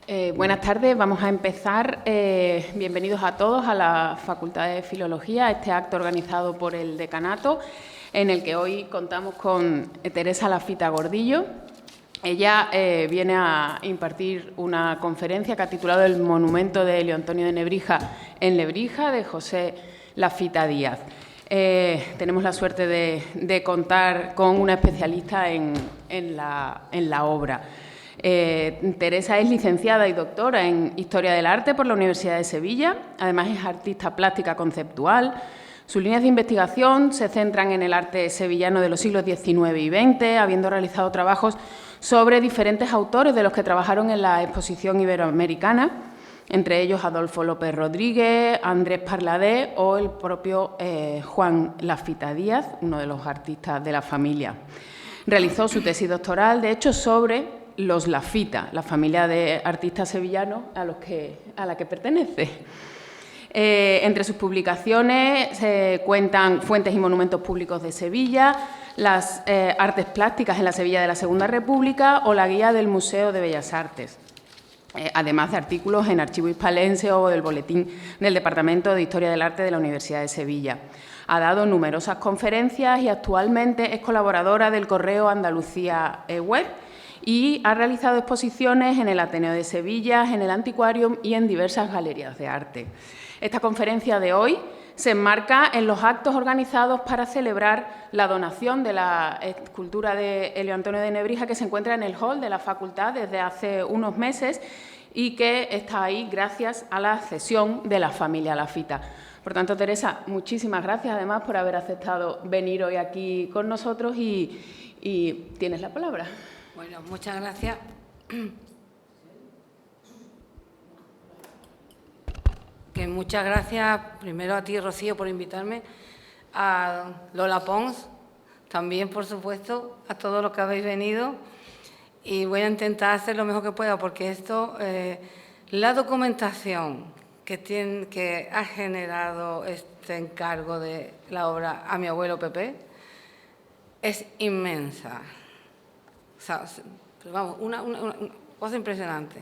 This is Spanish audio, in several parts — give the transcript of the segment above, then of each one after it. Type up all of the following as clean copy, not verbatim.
Buenas tardes, vamos a empezar. Bienvenidos a todos a la Facultad de Filología, a este acto organizado por el Decanato, en el que hoy contamos con Teresa Lafita Gordillo. Ella viene a impartir una conferencia que ha titulado El monumento de Elio Antonio de Nebrija en Lebrija, de José Lafita Díaz. Tenemos la suerte de contar con una especialista en la obra. Teresa es licenciada y doctora en Historia del Arte por la Universidad de Sevilla. Además, es artista plástica conceptual. Sus líneas de investigación se centran en el arte sevillano de los siglos XIX y XX, habiendo realizado trabajos sobre diferentes autores de los que trabajaron en la exposición iberoamericana, entre ellos Adolfo López Rodríguez, Andrés Parladé o el propio Juan Lafita Díaz, uno de los artistas de la familia. Realizó su tesis doctoral, de hecho, sobre los Lafita, la familia de artistas sevillanos a la que pertenece. Entre sus publicaciones se cuentan Fuentes y monumentos públicos de Sevilla, las artes plásticas en la Sevilla de la Segunda República o la guía del Museo de Bellas Artes, además de artículos en Archivo Hispalense o del Boletín del Departamento de Historia del Arte de la Universidad de Sevilla. Ha dado numerosas conferencias y actualmente es colaboradora del Correo Andalucía Web y ha realizado exposiciones en el Ateneo de Sevilla, en el Antiquarium y en diversas galerías de arte. Esta conferencia de hoy se enmarca en los actos organizados para celebrar la donación de la escultura de Elio Antonio de Nebrija, que se encuentra en el hall de la Facultad desde hace unos meses y que está ahí gracias a la cesión de la familia Lafita. Por tanto, Teresa, muchísimas gracias además por haber aceptado venir hoy aquí con nosotros y tienes la palabra. Bueno, muchas gracias. Muchas gracias primero a ti, Rocío, por invitarme, a Lola Pons, también, por supuesto, a todos los que habéis venido. Y voy a intentar hacer lo mejor que pueda, porque esto, la documentación que ha generado este encargo de la obra a mi abuelo Pepe es inmensa. O sea, vamos, una cosa impresionante,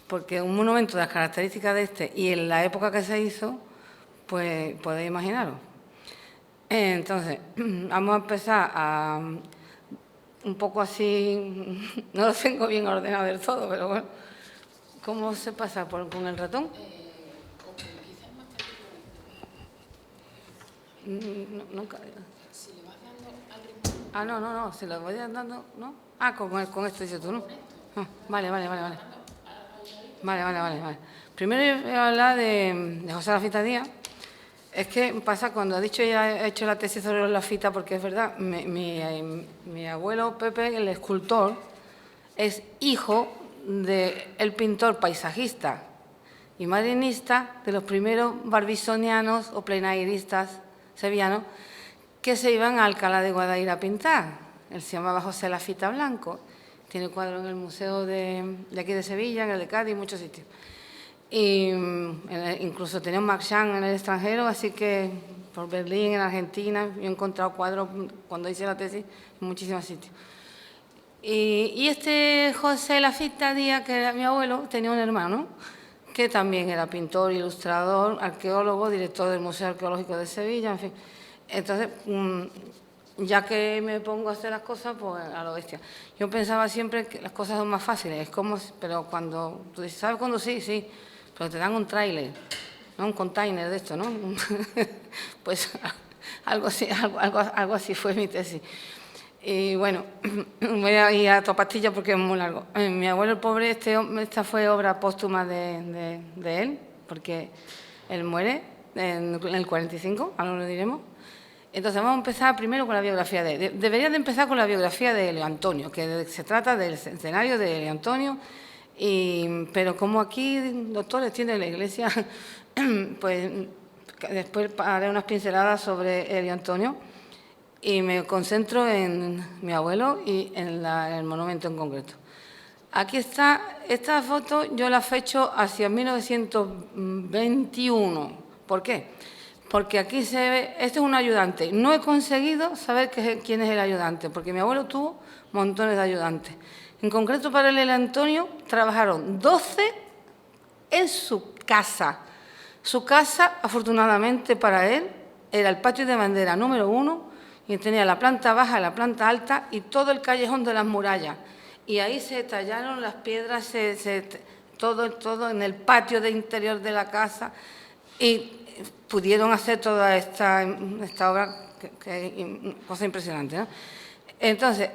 porque un monumento de las características de este y en la época que se hizo, pues podéis imaginaros. Entonces, vamos a empezar a un poco así, no lo tengo bien ordenado del todo, pero bueno, ¿cómo se pasa con el ratón? Nunca. Si le vas dando al ritmo. No, si lo voy dando, ¿no? Ah, con esto dices tú, ¿no? Ah, vale. Vale. Primero voy a hablar de José Lafita Díaz. Es que pasa, cuando ha dicho ella, ha hecho la tesis sobre los Lafita, porque es verdad, mi abuelo Pepe, el escultor, es hijo del pintor paisajista y marinista de los primeros barbizonianos o plenairistas sevillanos que se iban a Alcalá de Guadaira a pintar. Él se llamaba José Lafita Blanco. Tiene cuadros en el museo de aquí de Sevilla, en el de Cádiz, en muchos sitios. Y incluso tenía un Marchand en el extranjero, así que por Berlín, en Argentina, yo he encontrado cuadros cuando hice la tesis en muchísimos sitios. Y este José Lafita Díaz, que era mi abuelo, tenía un hermano que también era pintor, ilustrador, arqueólogo, director del Museo Arqueológico de Sevilla, en fin. Entonces, ya que me pongo a hacer las cosas, pues a lo bestia. Yo pensaba siempre que las cosas son más fáciles, es como, pero cuando tú dices, ¿sabes conducir? Sí, pero te dan un tráiler, ¿no? Un container de esto, ¿no? Pues algo así fue mi tesis. Y bueno, voy a ir a tu pastilla porque es muy largo. Mi abuelo, el pobre, esta fue obra póstuma de él, porque él muere en el 45, ahora lo diremos. Entonces vamos a empezar primero con la biografía de él. Debería de empezar con la biografía de Elio Antonio, que se trata del centenario de Elio Antonio, pero como aquí, doctores, tiene la Iglesia, pues después haré unas pinceladas sobre Elio Antonio y me concentro en mi abuelo y en el monumento en concreto. Aquí está, esta foto yo la fecho hacia 1921. ¿Por qué? Porque aquí se ve, este es un ayudante. No he conseguido saber quién es el ayudante, porque mi abuelo tuvo montones de ayudantes. En concreto, para el Antonio, trabajaron 12 en su casa. Su casa, afortunadamente para él, era el patio de bandera número 1 y tenía la planta baja, la planta alta y todo el callejón de las murallas. Y ahí se tallaron las piedras, todo en el patio de interior de la casa y pudieron hacer toda esta obra, que es cosa impresionante, ¿no? Entonces,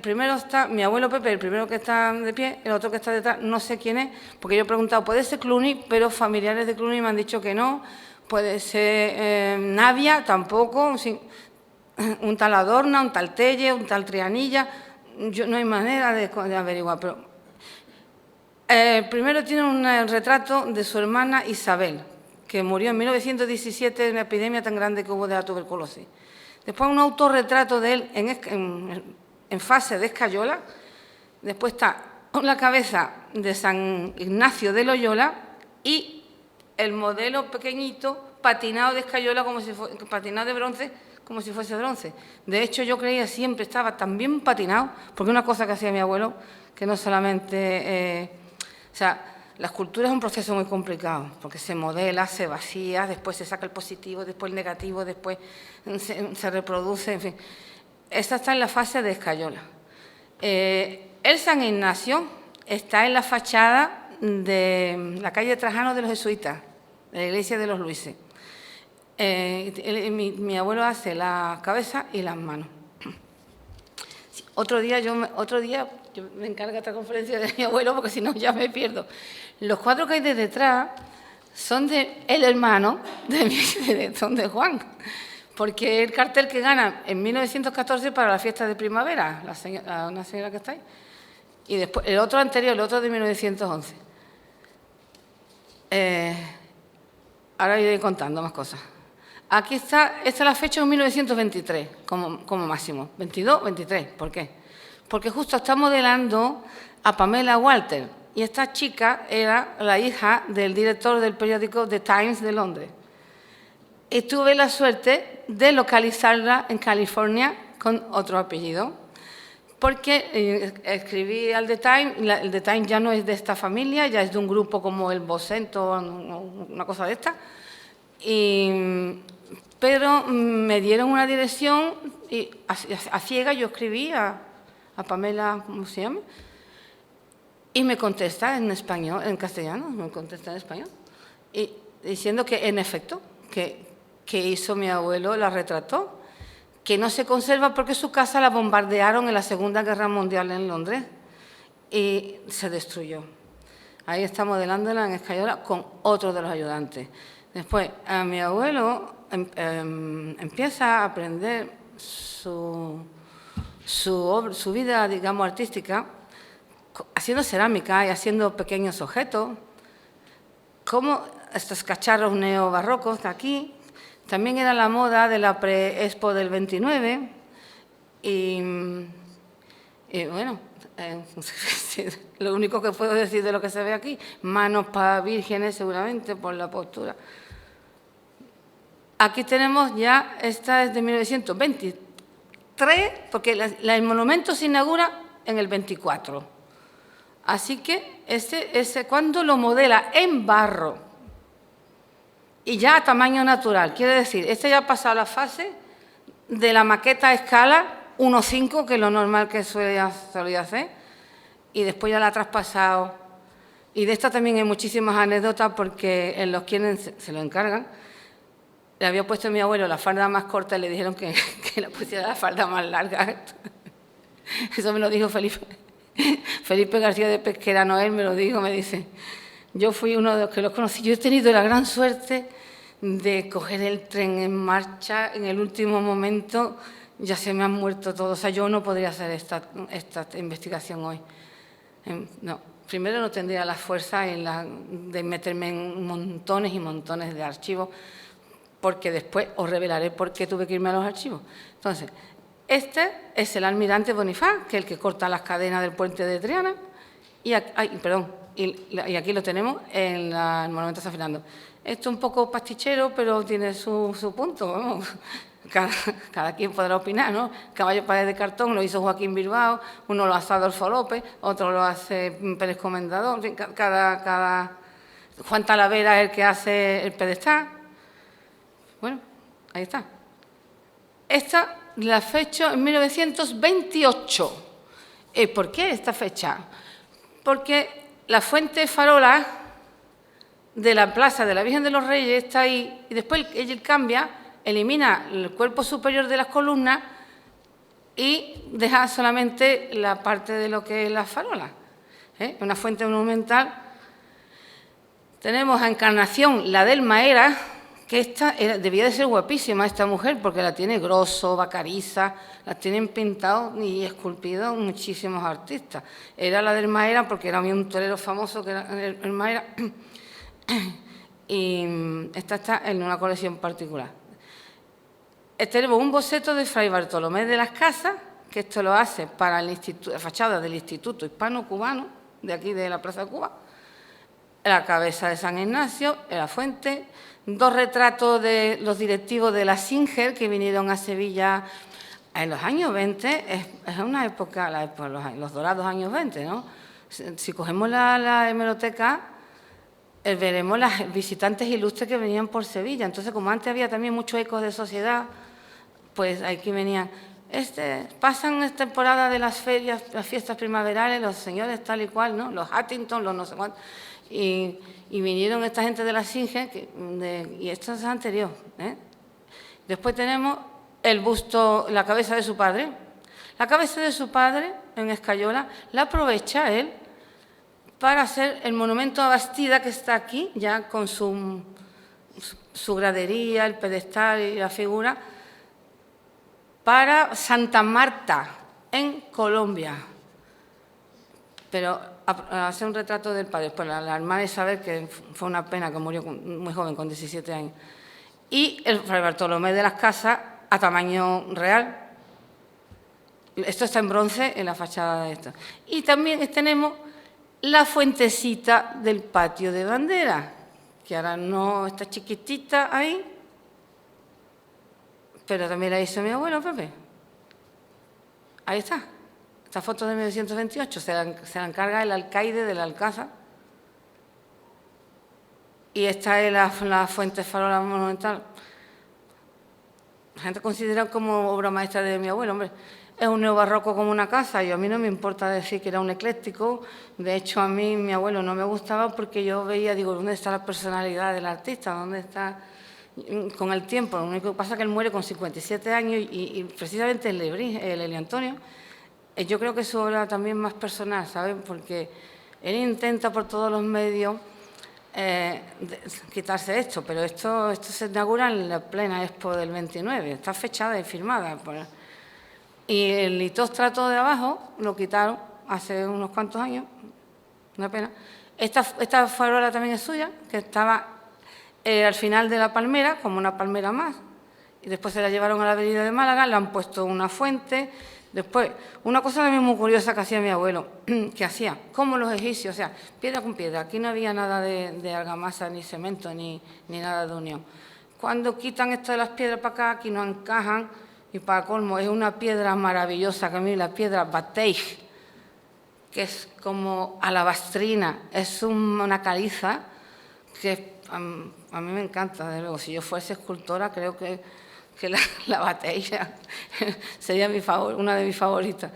primero está mi abuelo Pepe, el primero que está de pie, el otro que está detrás, no sé quién es, porque yo he preguntado, puede ser Cluny, pero familiares de Cluny me han dicho que no, puede ser Navia, tampoco, un tal Adorna, un tal Telle, un tal Trianilla, no hay manera de averiguar, pero primero tiene un retrato de su hermana Isabel, que murió en 1917 en una epidemia tan grande que hubo de la tuberculosis. Después un autorretrato de él en fase de escayola. Después está la cabeza de San Ignacio de Loyola y el modelo pequeñito patinado de escayola, patinado de bronce, como si fuese bronce. De hecho, yo creía siempre, estaba tan bien patinado, porque una cosa que hacía mi abuelo, que no solamente... la escultura es un proceso muy complicado, porque se modela, se vacía, después se saca el positivo, después el negativo, después se reproduce, en fin. Esta está en la fase de escayola. El San Ignacio está en la fachada de la calle Trajano de los Jesuitas, de la iglesia de los Luises. Mi abuelo hace la cabeza y las manos. Otro día yo me encargo esta conferencia de mi abuelo, porque si no ya me pierdo. Los cuadros que hay de detrás son del hermano son de Juan, porque el cartel que gana en 1914 para la fiesta de primavera, una señora que está ahí, y después el otro anterior, el otro de 1911. Ahora iré contando más cosas. Aquí esta es la fecha de 1923, como máximo. 22, 23. ¿Por qué? Porque justo está modelando a Pamela Walter. Y esta chica era la hija del director del periódico The Times de Londres. Y tuve la suerte de localizarla en California con otro apellido. Porque escribí al The Times, el The Times ya no es de esta familia, ya es de un grupo como el Bosento, una cosa de esta. Pero me dieron una dirección y a ciega yo escribí a Pamela, ¿cómo se llama? Y me contesta en español, en castellano, me contesta en español, y diciendo que en efecto, que hizo mi abuelo, la retrató, que no se conserva porque su casa la bombardearon en la Segunda Guerra Mundial en Londres y se destruyó. Ahí está modelándola en escayola con otro de los ayudantes. Después, a mi abuelo empieza a aprender su vida, digamos, artística, haciendo cerámica y haciendo pequeños objetos, como estos cacharros neobarrocos de aquí. También era la moda de la pre-expo del 29 y bueno, lo único que puedo decir de lo que se ve aquí, manos para vírgenes seguramente por la postura. Aquí tenemos ya, esta es de 1923, porque el monumento se inaugura en el 24. Así que cuando lo modela en barro y ya a tamaño natural, quiere decir, ya ha pasado la fase de la maqueta a escala 1:5, que es lo normal que solía hacer, y después ya la ha traspasado. Y de esta también hay muchísimas anécdotas, porque en los quienes se lo encargan, le había puesto a mi abuelo la falda más corta y le dijeron que le pusiera la falda más larga. Eso me lo dijo Felipe García de Pesquera Noel, me lo dijo, me dice, yo fui uno de los que los conocí. Yo he tenido la gran suerte de coger el tren en marcha en el último momento, ya se me han muerto todos. O sea, yo no podría hacer esta investigación hoy. No, primero no tendría la fuerza de meterme en montones y montones de archivos, porque después os revelaré por qué tuve que irme a los archivos. Entonces, este es el almirante Bonifaz, que es el que corta las cadenas del puente de Triana, y aquí lo tenemos en el monumento de San Fernando. Esto es un poco pastichero, pero tiene su punto, vamos. cada quien podrá opinar, ¿no? Caballo Pared de Cartón lo hizo Joaquín Bilbao, uno lo hace Adolfo López, otro lo hace Pérez Comendador, en fin, Juan Talavera es el que hace el pedestal. Bueno, ahí está. Esta la fecha en 1928. ¿Por qué esta fecha? Porque la fuente farola de la plaza de la Virgen de los Reyes está ahí y después él cambia, elimina el cuerpo superior de las columnas y deja solamente la parte de lo que es la farola. Una fuente monumental. Tenemos a Encarnación, la del Maera, que esta debía de ser guapísima esta mujer, porque la tiene Grosso, Bacariza, la tienen pintado y esculpido muchísimos artistas. Era la del Maera porque era un torero famoso que era el Maera, y esta está en una colección particular. Tenemos un boceto de Fray Bartolomé de las Casas, que esto lo hace para la fachada del Instituto Hispano-Cubano, de aquí de la Plaza de Cuba, la cabeza de San Ignacio, la fuente, 2 retratos de los directivos de la Singer que vinieron a Sevilla en los años 20, es una época, los dorados años 20, ¿no? Si cogemos la hemeroteca, veremos las visitantes ilustres que venían por Sevilla. Entonces, como antes había también muchos ecos de sociedad, pues aquí venían. Pasan esta temporada de las ferias, las fiestas primaverales, los señores tal y cual, ¿no? Los Huntington, los no sé cuántos. Y vinieron esta gente de la Singer, y esto es anterior. Después tenemos el busto, la cabeza de su padre. La cabeza de su padre, en Escayola, la aprovecha él para hacer el monumento a Bastida, que está aquí, ya con su gradería, el pedestal y la figura, para Santa Marta, en Colombia. Pero hace un retrato del padre, pues la hermana Isabel, que fue una pena, que murió muy joven, con 17 años. Y el Fray Bartolomé de las Casas, a tamaño real. Esto está en bronce en la fachada de esto. Y también tenemos la fuentecita del patio de bandera, que ahora no está chiquitita ahí, pero también la hizo mi abuelo Pepe. Ahí está. Esta foto de 1928 se la encarga el alcaide del Alcázar. Y esta es la fuente farola monumental. La gente considera como obra maestra de mi abuelo. Hombre, es un neobarroco como una casa, y a mí no me importa decir que era un ecléctico. De hecho, a mí mi abuelo no me gustaba porque yo veía, digo, ¿dónde está la personalidad del artista? ¿Dónde está con el tiempo? Lo único que pasa es que él muere con 57 años y precisamente el Elio Antonio, yo creo que es su obra también más personal, ¿saben? Porque él intenta por todos los medios quitarse esto, pero esto se inaugura en la plena Expo del 29, está fechada y firmada. Y el litóstrato de abajo lo quitaron hace unos cuantos años, una pena. Esta farola también es suya, que estaba al final de la palmera, como una palmera más, y después se la llevaron a la avenida de Málaga, le han puesto una fuente. Después, una cosa también muy curiosa que hacía mi abuelo, que hacía, como los egipcios, o sea, piedra con piedra. Aquí no había nada de argamasa, ni cemento, ni nada de unión. Cuando quitan esto de las piedras para acá, aquí no encajan, y para colmo, es una piedra maravillosa, que a mí la piedra bateij, que es como alabastrina, es una caliza que a mí me encanta, desde luego. Si yo fuese escultora, creo que la batería sería una de mis favoritas.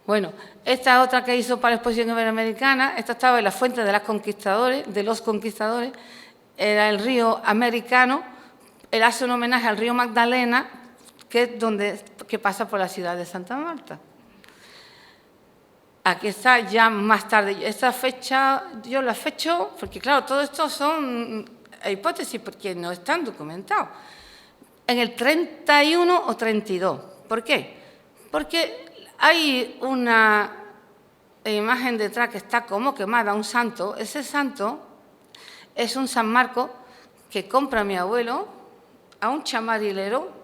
Bueno, esta es otra que hizo para la Exposición Iberoamericana. Esta estaba en la fuente de los conquistadores, era el río Americano. Él hace un homenaje al río Magdalena, que pasa por la ciudad de Santa Marta. Aquí está ya más tarde. Esta fecha yo la fecho, porque claro, todo esto son hipótesis, porque no están documentados. En el 31 o 32. ¿Por qué? Porque hay una imagen detrás que está como quemada, un santo. Ese santo es un San Marcos que compra mi abuelo a un chamarilero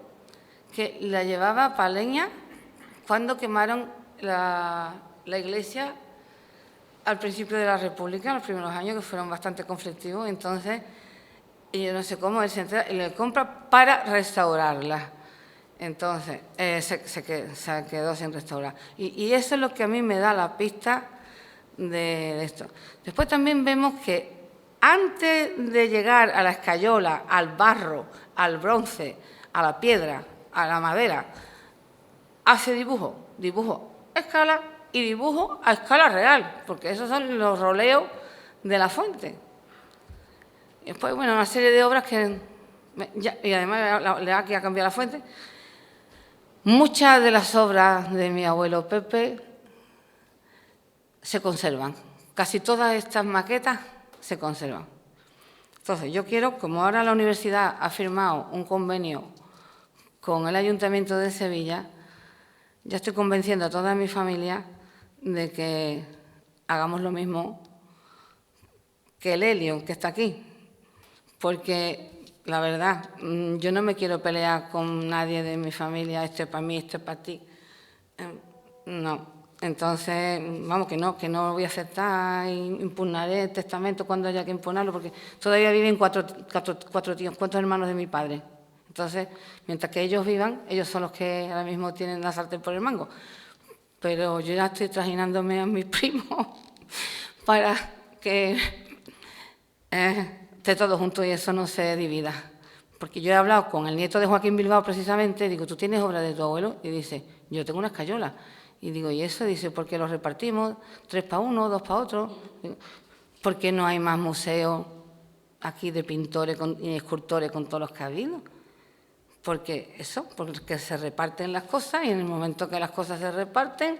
que la llevaba para leña cuando quemaron la iglesia al principio de la República, en los primeros años, que fueron bastante conflictivos. Entonces, y yo no sé cómo, él se entera y le compra para restaurarla. Entonces, se quedó sin restaurar. Y eso es lo que a mí me da la pista de esto. Después también vemos que antes de llegar a la escayola, al barro, al bronce, a la piedra, a la madera, hace dibujo a escala y dibujo a escala real, porque esos son los roleos de la fuente. Y después, bueno, una serie de obras que... y además le ha cambiado la fuente. Muchas de las obras de mi abuelo Pepe se conservan. Casi todas estas maquetas se conservan. Entonces, yo quiero, como ahora la universidad ha firmado un convenio con el Ayuntamiento de Sevilla, ya estoy convenciendo a toda mi familia de que hagamos lo mismo que el Helio, que está aquí. Porque, la verdad, yo no me quiero pelear con nadie de mi familia, esto es para mí, esto es para ti. No. Entonces, vamos, que no voy a aceptar, impugnaré el testamento cuando haya que impugnarlo, porque todavía viven cuatro tíos, 4 hermanos de mi padre. Entonces, mientras que ellos vivan, ellos son los que ahora mismo tienen la sartén por el mango. Pero yo ya estoy trajinándome a mis primos para que esté todo junto y eso no se divida. Porque yo he hablado con el nieto de Joaquín Bilbao precisamente, digo, ¿tú tienes obra de tu abuelo? Y dice, yo tengo una escayola. Y digo, ¿y eso? Dice, ¿por qué los repartimos? 3 para uno, 2 para otro. ¿Por qué no hay más museos aquí de pintores y escultores con todos los que ha habido? Porque se reparten las cosas y en el momento que las cosas se reparten,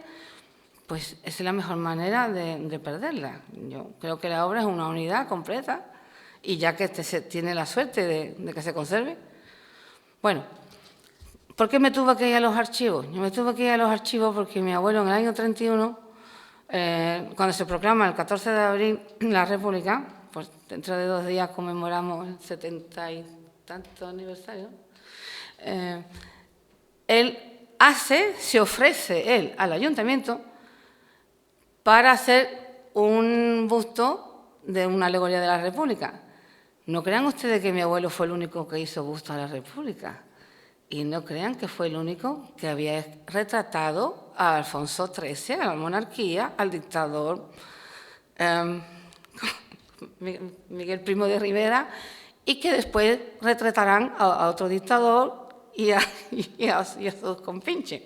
pues esa es la mejor manera de perderlas. Yo creo que la obra es una unidad completa y ya que se tiene la suerte de que se conserve. Bueno, ¿por qué me tuve que ir a los archivos? Yo me tuve que ir a los archivos porque mi abuelo en el año 31, cuando se proclama el 14 de abril la República, pues dentro de 2 días conmemoramos el 70 y tanto aniversario, se ofrece al ayuntamiento para hacer un busto de una alegoría de la República. No crean ustedes que mi abuelo fue el único que hizo busto a la República. Y no crean que fue el único que había retratado a Alfonso XIII, a la monarquía, al dictador Miguel Primo de Rivera, y que después retratarán a otro dictador y a sus compinches.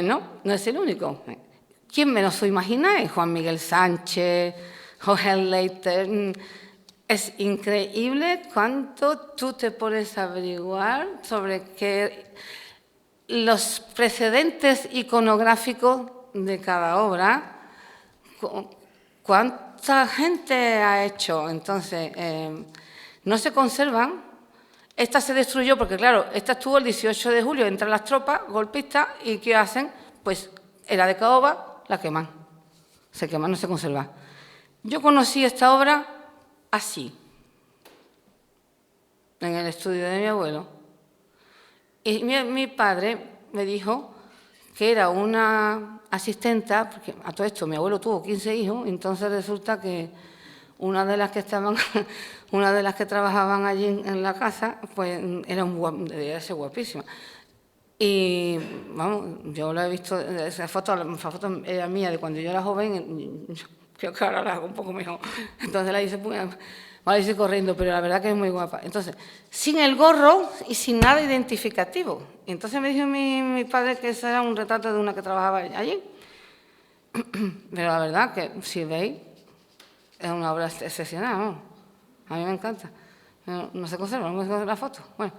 No es el único. ¿Quién menos lo imagina? Juan Miguel Sánchez, Jorge Leiter. Es increíble cuánto tú te pones a averiguar sobre los precedentes iconográficos de cada obra, cuánta gente ha hecho. Entonces, no se conservan. Esta se destruyó porque, claro, esta estuvo el 18 de julio, entran las tropas golpistas y ¿qué hacen? Pues era de caoba, la queman. Se quema, no se conserva. Yo conocí esta obra así, en el estudio de mi abuelo. Y mi padre me dijo que era una asistenta, porque a todo esto mi abuelo tuvo 15 hijos, entonces resulta que una de las que trabajaban allí en la casa, pues debía ser guapísima. Y vamos, yo la he visto, esa foto era mía de cuando yo era joven, creo que ahora la hago un poco mejor. Entonces la hice, va a ir corriendo, pero la verdad que es muy guapa. Entonces, sin el gorro y sin nada identificativo. Entonces me dijo mi padre que ese era un retrato de una que trabajaba allí. Pero la verdad que, si veis, es una obra excepcional, ¿no? A mí me encanta. No se conserva, no se conserva la foto. Bueno,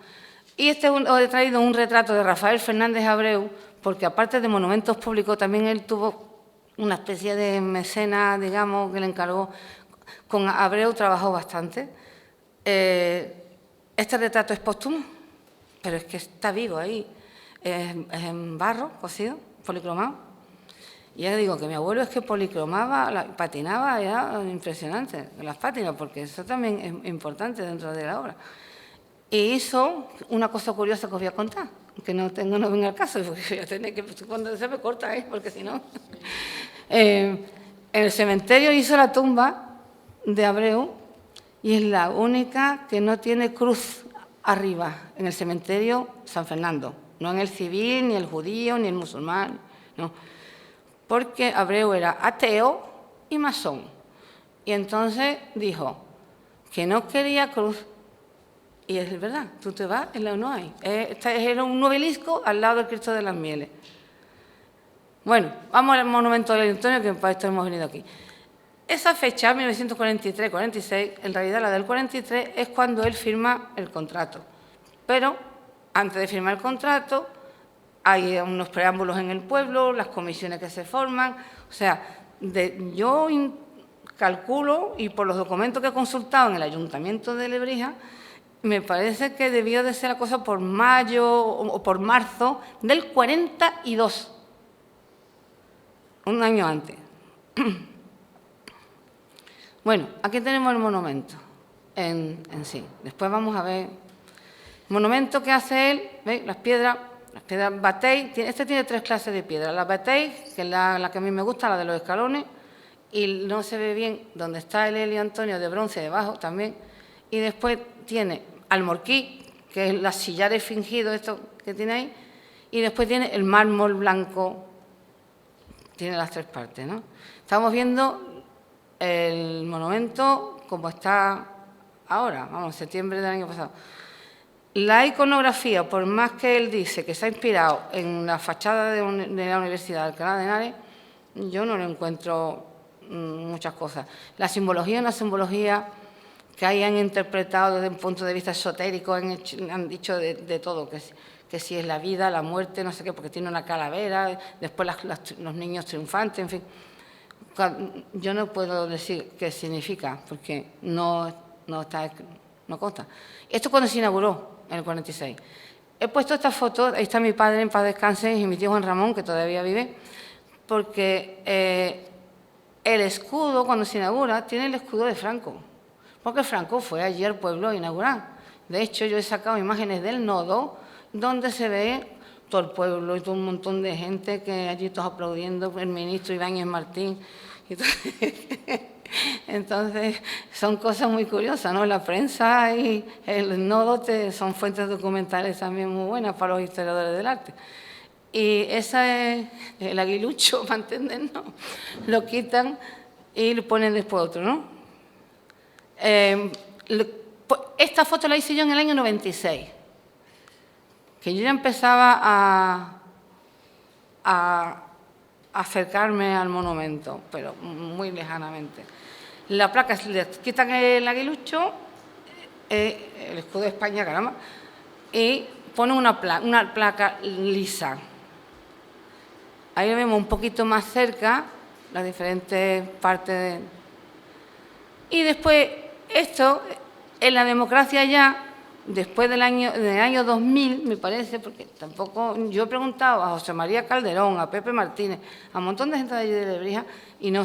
y os he traído un retrato de Rafael Fernández Abreu, porque aparte de monumentos públicos, también él tuvo una especie de mecenas, digamos, que le encargó. Con Abreu trabajó bastante. Este retrato es póstumo, pero es que está vivo ahí. Es en barro, cocido, policromado. Y ya digo que mi abuelo es que policromaba, patinaba, era impresionante, las pátinas, porque eso también es importante dentro de la obra. Y hizo una cosa curiosa que os voy a contar, que no venga al caso, porque voy a tener que, cuando se me corta, porque si no... en el cementerio hizo la tumba de Abreu y es la única que no tiene cruz arriba, en el cementerio San Fernando. no en el civil, ni el judío, ni el musulmán, no. Porque Abreu era ateo y masón. Y entonces dijo que no quería cruz. Y es verdad, tú te vas, no hay. Era un obelisco al lado del Cristo de las Mieles. Bueno, vamos al monumento de Antonio, que para esto hemos venido aquí. Esa fecha, 1943-46, en realidad la del 43, es cuando él firma el contrato. Pero antes de firmar el contrato, hay unos preámbulos en el pueblo, las comisiones que se forman. O sea, yo calculo, y por los documentos que he consultado en el Ayuntamiento de Lebrija, me parece que debió de ser la cosa por mayo o por marzo del 42, un año antes. Bueno, aquí tenemos el monumento en sí. Después vamos a ver el monumento que hace él. ¿Veis? Las piedras batey. Este tiene 3 clases de piedra. La batey, que es la que a mí me gusta, la de los escalones, y no se ve bien donde está el Helio Antonio de bronce debajo también. Y después tiene almorquí, que es los sillares fingidos, esto que tiene ahí, y después tiene el mármol blanco, tiene las 3 partes, ¿no? Estamos viendo el monumento como está ahora, vamos, septiembre del año pasado. La iconografía, por más que él dice que se ha inspirado en la fachada de la Universidad de Alcalá de Henares, yo no le encuentro muchas cosas. La simbología es una simbología que hayan interpretado desde un punto de vista esotérico, han dicho de todo, que si es la vida, la muerte, no sé qué, porque tiene una calavera, después los niños triunfantes, en fin. Yo no puedo decir qué significa, porque no consta. Esto cuando se inauguró, en el 46. He puesto esta foto, ahí está mi padre, en paz descanse, y mi tío Juan Ramón, que todavía vive, porque el escudo, cuando se inaugura, tiene el escudo de Franco. Porque Franco fue allí al pueblo a inaugurar. De hecho, yo he sacado imágenes del nodo donde se ve todo el pueblo y todo un montón de gente que allí todos aplaudiendo, el ministro Ibáñez Martín. Entonces, son cosas muy curiosas, ¿no? La prensa y el nodo son fuentes documentales también muy buenas para los historiadores del arte. Y ese es el aguilucho, para entendernos, lo quitan y lo ponen después otro, ¿no? Esta foto la hice yo en el año 96, que yo ya empezaba a acercarme al monumento, pero muy lejanamente. La placa, le quitan el aguilucho, el escudo de España, caramba, y ponen una placa lisa. Ahí vemos un poquito más cerca las diferentes partes. Y después, esto, en la democracia ya, después del año 2000, me parece, porque tampoco, yo he preguntado a José María Calderón, a Pepe Martínez, a un montón de gente de allí de Lebrija, y no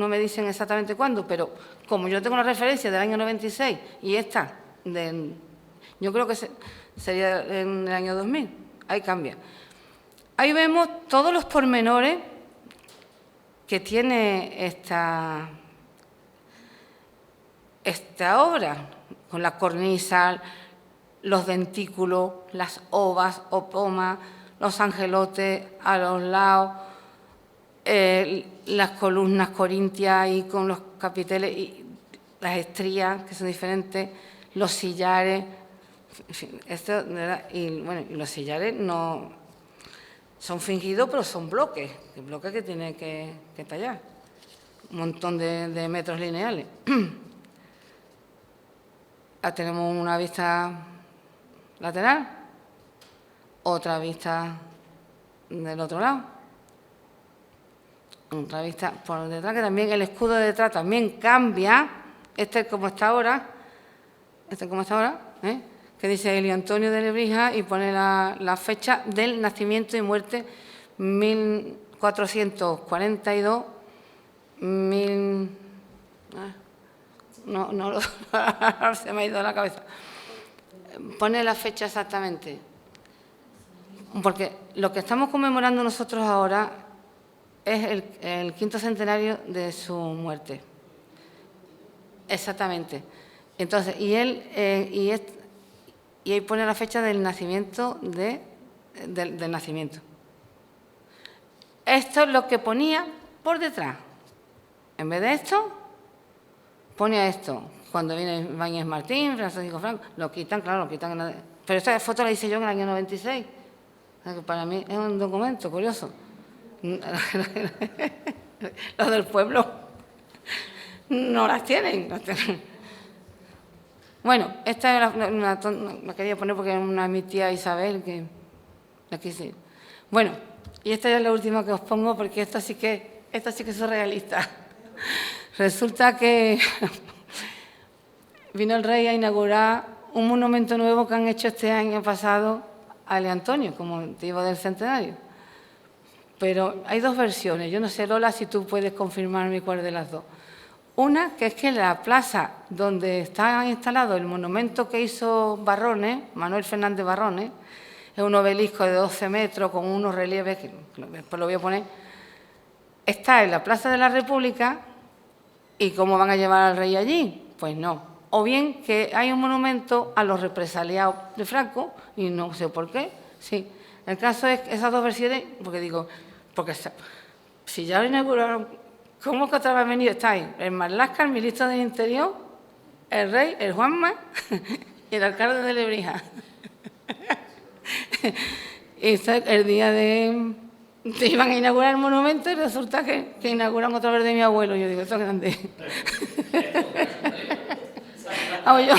me dicen exactamente cuándo, pero como yo tengo la referencia del año 96 y esta, yo creo que sería en el año 2000, ahí cambia. Ahí vemos todos los pormenores que tiene esta obra, con la cornisa, los dentículos, las ovas o pomas, los angelotes a los lados, las columnas corintias y con los capiteles y las estrías, que son diferentes, los sillares, en fin, y los sillares no son fingidos, pero son bloques que tiene que tallar, un montón de metros lineales. Tenemos una vista lateral, otra vista del otro lado, otra vista por detrás, que también el escudo de detrás también cambia, este como está ahora, que dice Helio Antonio de Lebrija y pone la fecha del nacimiento y muerte, 1442, se me ha ido la cabeza. Pone la fecha exactamente, porque lo que estamos conmemorando nosotros ahora es el 5º centenario de su muerte. Exactamente. Entonces, y ahí pone la fecha del nacimiento de del nacimiento. Esto es lo que ponía por detrás. En vez de esto, ponía esto. Cuando viene Ibáñez Martín, Francisco Franco, lo quitan, claro, lo quitan. Pero esta foto la hice yo en el año 96. O sea, que para mí es un documento curioso. Los del pueblo no las tienen. Bueno, esta la quería poner porque es una mi tía Isabel que la quise. Bueno, y esta es la última que os pongo porque esta sí que es surrealista. Resulta que vino el rey a inaugurar un monumento nuevo que han hecho este año pasado a L. Antonio, como motivo del centenario. Pero hay dos versiones. Yo no sé, Lola, si tú puedes confirmarme cuál de las dos. Una, que es que la plaza donde está instalado el monumento que hizo Barrones, Manuel Fernández Barrones, es un obelisco de 12 metros con unos relieves, que después lo voy a poner, está en la Plaza de la República. ¿Y cómo van a llevar al rey allí? Pues no. O bien que hay un monumento a los represaliados de Franco, y no sé por qué. Sí. El caso es que esas dos versiones, porque si ya lo inauguraron, ¿cómo que otra vez venido? Está ahí el Marlaska, el ministro del Interior, el rey, el Juanma y el alcalde de Lebrija. Y el día de iban a inaugurar el monumento y resulta que inauguran otra vez de mi abuelo. Yo digo, esto es grande. Yo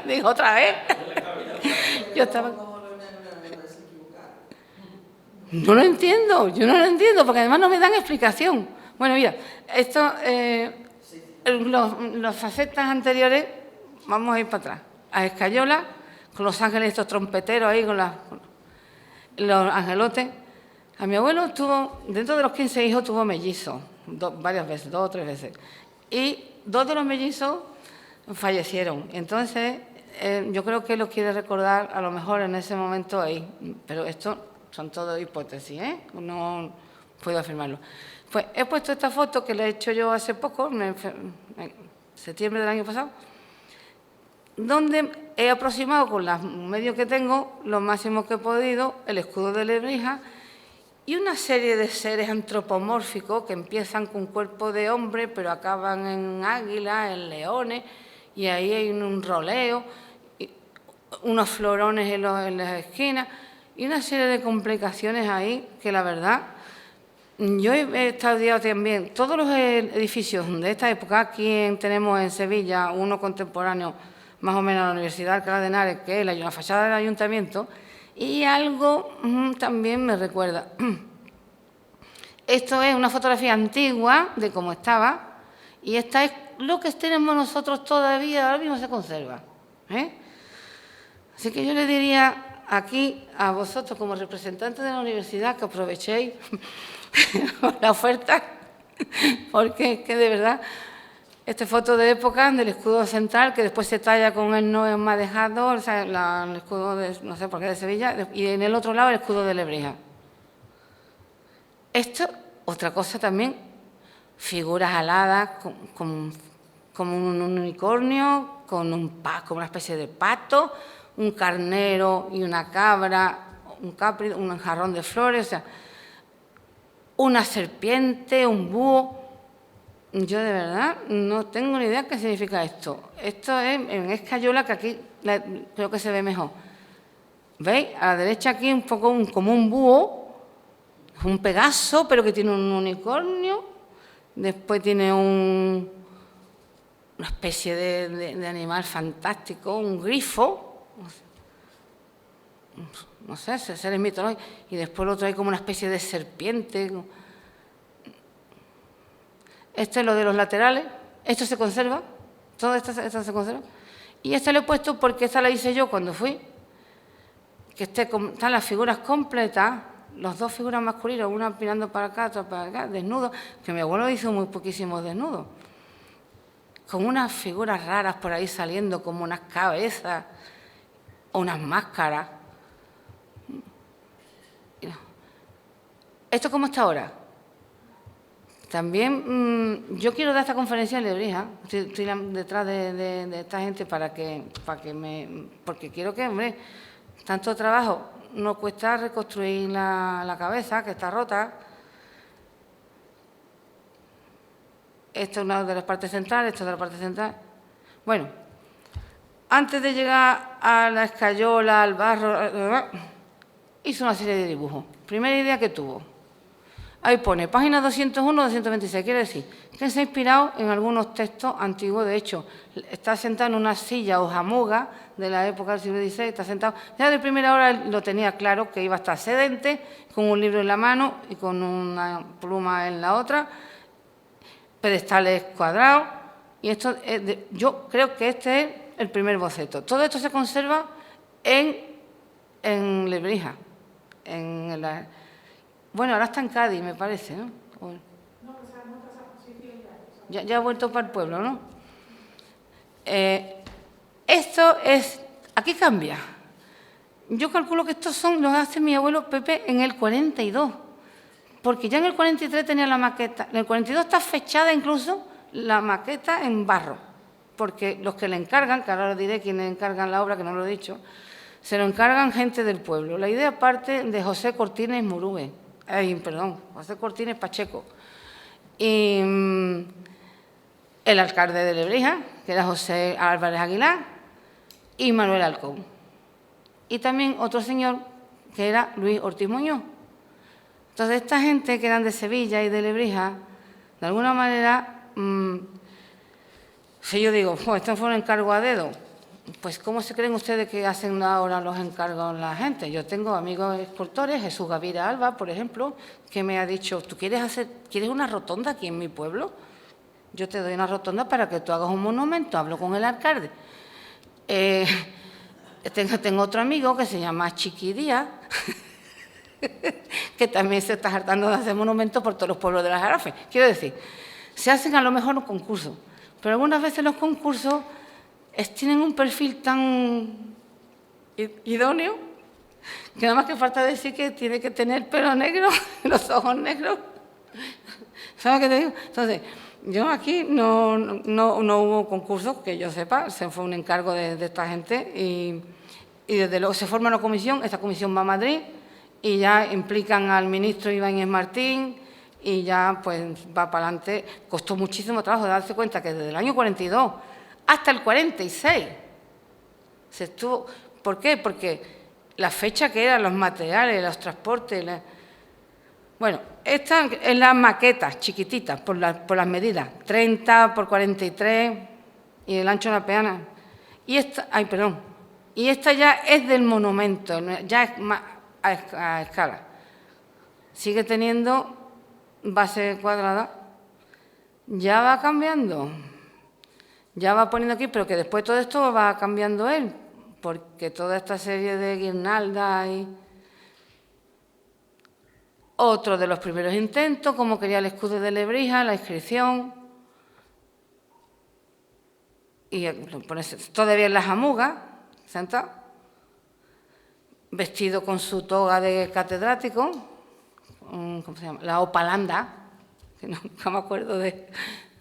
digo, ¿otra vez? Yo estaba... yo no lo entiendo, porque además no me dan explicación. Bueno, mira, esto, los facetas anteriores, vamos a ir para atrás. A Escayola, con los ángeles estos trompeteros ahí, con los angelotes. A mi abuelo dentro de los 15 hijos, tuvo mellizos, varias veces, 2 o 3 veces. Y 2 de los mellizos fallecieron. Entonces, yo creo que lo quiere recordar a lo mejor en ese momento ahí. Pero esto son todo hipótesis, ¿eh? No puedo afirmarlo. Pues he puesto esta foto que la he hecho yo hace poco, en septiembre del año pasado, donde he aproximado con los medios que tengo, lo máximo que he podido, el escudo de Lebrija y una serie de seres antropomórficos que empiezan con cuerpo de hombre, pero acaban en águilas, en leones, y ahí hay un roleo, unos florones en las esquinas, y una serie de complicaciones ahí que la verdad, yo he estudiado también todos los edificios de esta época. Aquí tenemos en Sevilla uno contemporáneo, más o menos a la Universidad de Alcalá de Henares, que es la fachada del ayuntamiento, y algo también me recuerda. Esto es una fotografía antigua de cómo estaba, y esta es lo que tenemos nosotros todavía, ahora mismo se conserva. Así que yo le diría aquí a vosotros, como representantes de la universidad, que aprovechéis la oferta, porque es que de verdad, esta foto de época del escudo central, que después se talla con el no enmadejado, o sea, el escudo de, no sé por qué, de Sevilla, y en el otro lado el escudo de Lebrija. Esto, otra cosa también, figuras aladas, como un unicornio, como una especie de pato, un carnero y una cabra, un capri, un jarrón de flores, o sea, una serpiente, un búho. Yo de verdad no tengo ni idea qué significa esto. Esto es en Escayola, que aquí creo que se ve mejor. ¿Veis? A la derecha aquí un poco como un búho, un Pegaso, pero que tiene un unicornio. Después tiene una especie de animal fantástico, un grifo. No sé, seres mitológicos. Y después lo otro hay como una especie de serpiente. Esto es lo de los laterales. Esto se conserva. Todo esto se conserva. Y esta lo he puesto porque esta la hice yo cuando fui. Que están las figuras completas, las dos figuras masculinas, una mirando para acá, otra para acá, desnudos, que mi abuelo hizo muy poquísimos desnudos. Con unas figuras raras por ahí saliendo, como unas cabezas o unas máscaras. ¿Esto cómo está ahora? También yo quiero dar esta conferencia en Lebrija, estoy detrás de esta gente porque quiero que, hombre, tanto trabajo, nos cuesta reconstruir la cabeza, que está rota. Esto es una de las partes centrales, esto es de la parte central. Bueno, antes de llegar a la escayola, al barro, hizo una serie de dibujos. Primera idea que tuvo. Ahí pone, página 201, 226. Quiere decir que se ha inspirado en algunos textos antiguos. De hecho, está sentado en una silla o jamuga de la época del siglo XVI. Está sentado. Ya de primera hora lo tenía claro que iba a estar sedente, con un libro en la mano y con una pluma en la otra. Pedestales cuadrados. Y esto, yo creo que este es el primer boceto. Todo esto se conserva en Lebrija. Bueno, ahora está en Cádiz, me parece, ¿no? Ya ha vuelto para el pueblo, ¿no? Esto es... Aquí cambia. Yo calculo que estos son los hace mi abuelo Pepe en el 42, porque ya en el 43 tenía la maqueta. En el 42 está fechada incluso la maqueta en barro, porque los que le encargan, que ahora os diré quiénes encargan la obra, que no lo he dicho, se lo encargan gente del pueblo. La idea parte de José Cortines Murube. José Cortines Pacheco. Y el alcalde de Lebrija, que era José Álvarez Aguilar, y Manuel Alcón. Y también otro señor, que era Luis Ortiz Muñoz. Entonces, esta gente que eran de Sevilla y de Lebrija, de alguna manera, si yo digo, esto fue un encargo a dedo, pues ¿cómo se creen ustedes que hacen ahora los encargos la gente? Yo tengo amigos escultores, Jesús Gavira Alba, por ejemplo, que me ha dicho, ¿tú quieres una rotonda aquí en mi pueblo? Yo te doy una rotonda para que tú hagas un monumento. Hablo con el alcalde. Tengo otro amigo que se llama Chiqui Díaz, que también se está hartando de hacer monumentos por todos los pueblos de la Jarafe. Quiero decir, se hacen a lo mejor los concursos, pero algunas veces los concursos tienen un perfil tan idóneo que nada más que falta decir que tiene que tener pelo negro, los ojos negros. ¿Sabes qué te digo? Entonces, yo aquí no hubo concurso, que yo sepa, se fue un encargo de esta gente y desde luego se forma una comisión, esta comisión va a Madrid y ya implican al ministro Ibáñez Martín y ya pues va para adelante. Costó muchísimo trabajo darse cuenta que desde el año 42 hasta el 46 se estuvo... ¿Por qué? Porque la fecha que eran, los materiales, los transportes... Bueno, esta es la maqueta, chiquitita, por las medidas, 30 por 43 y el ancho de la peana. Y esta, y esta ya es del monumento, ya es más a escala. Sigue teniendo base cuadrada, ya va cambiando, ya va poniendo aquí, pero que después todo esto va cambiando él, porque toda esta serie de guirnaldas y... Otro de los primeros intentos, como quería el escudo de Lebrija, la inscripción. Y todavía en la jamuga, sentado, vestido con su toga de catedrático, ¿cómo se llama? La opalanda, que nunca me acuerdo de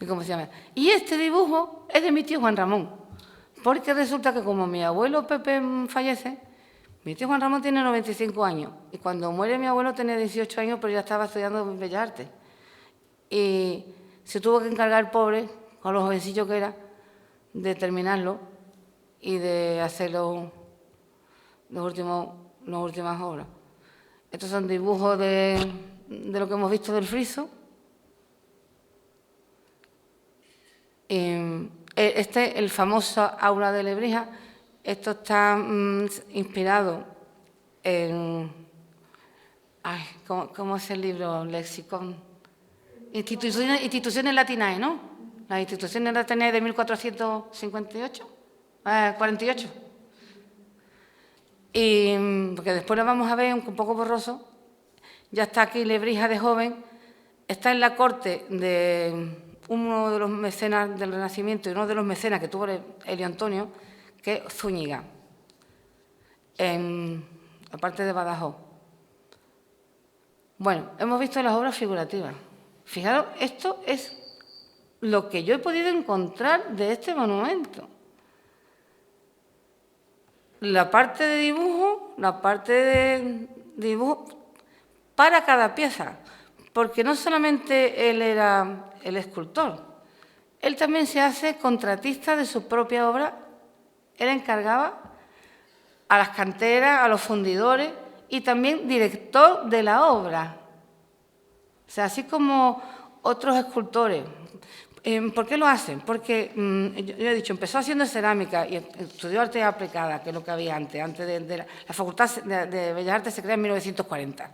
cómo se llama. Y este dibujo es de mi tío Juan Ramón, porque resulta que como mi abuelo Pepe fallece, mi tío Juan Ramón tiene 95 años y cuando muere mi abuelo tenía 18 años, pero ya estaba estudiando Bellas Artes. Y se tuvo que encargar el pobre, con lo jovencillo que era, de terminarlo y de hacer las últimas obras. Estos son dibujos de lo que hemos visto del friso. El famoso aula de Lebrija. Esto está inspirado en... ¿Cómo es el libro? Lexicon. Instituciones latinae, ¿no? Las instituciones latinae de 1458, 48. Y porque después lo vamos a ver un poco borroso. Ya está aquí Lebrija de joven. Está en la corte de uno de los mecenas del Renacimiento y uno de los mecenas que tuvo Elio Antonio, que es Zúñiga, en la parte de Badajoz. Bueno, hemos visto las obras figurativas. Fijaros, esto es lo que yo he podido encontrar de este monumento. la parte de dibujo para cada pieza, porque no solamente él era el escultor, él también se hace contratista de su propia obra. Él encargaba a las canteras, a los fundidores y también director de la obra. O sea, así como otros escultores. ¿Por qué lo hacen? Porque, yo he dicho, empezó haciendo cerámica y estudió arte aplicada, que es lo que había antes de la Facultad de Bellas Artes se crea en 1940.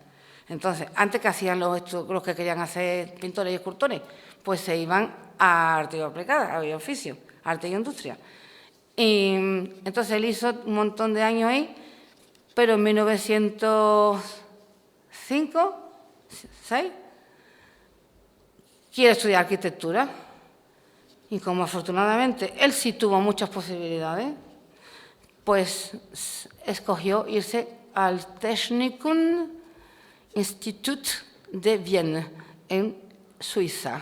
Entonces, antes que hacían los que querían hacer pintores y escultores, pues se iban a arte aplicada, había oficio, arte y industria. Y entonces él hizo un montón de años ahí, pero en 1905, 6, quiere estudiar arquitectura. Y como afortunadamente él sí tuvo muchas posibilidades, pues escogió irse al Technikum Institut de Vienne, en Suiza.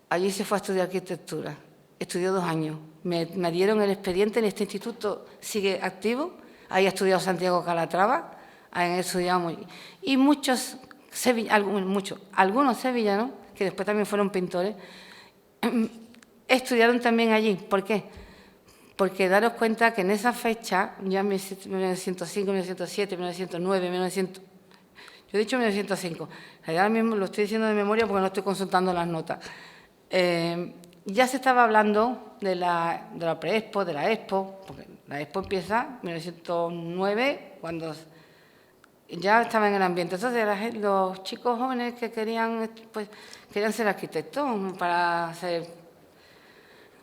Allí se fue a estudiar arquitectura. Estudió 2 años. Me dieron el expediente, en este instituto sigue activo. Ahí ha estudiado Santiago Calatrava, han estudiado y algunos sevillanos, que después también fueron pintores, estudiaron también allí. ¿Por qué? Porque daros cuenta que en esa fecha, ya en 1905, 1907, 1909, 1900... Yo he dicho 1905, ahora mismo lo estoy diciendo de memoria porque no estoy consultando las notas. Ya se estaba hablando de la pre-expo, de la expo, porque la expo empieza en 1909, cuando ya estaba en el ambiente. Entonces los chicos jóvenes que querían ser arquitectos para hacer...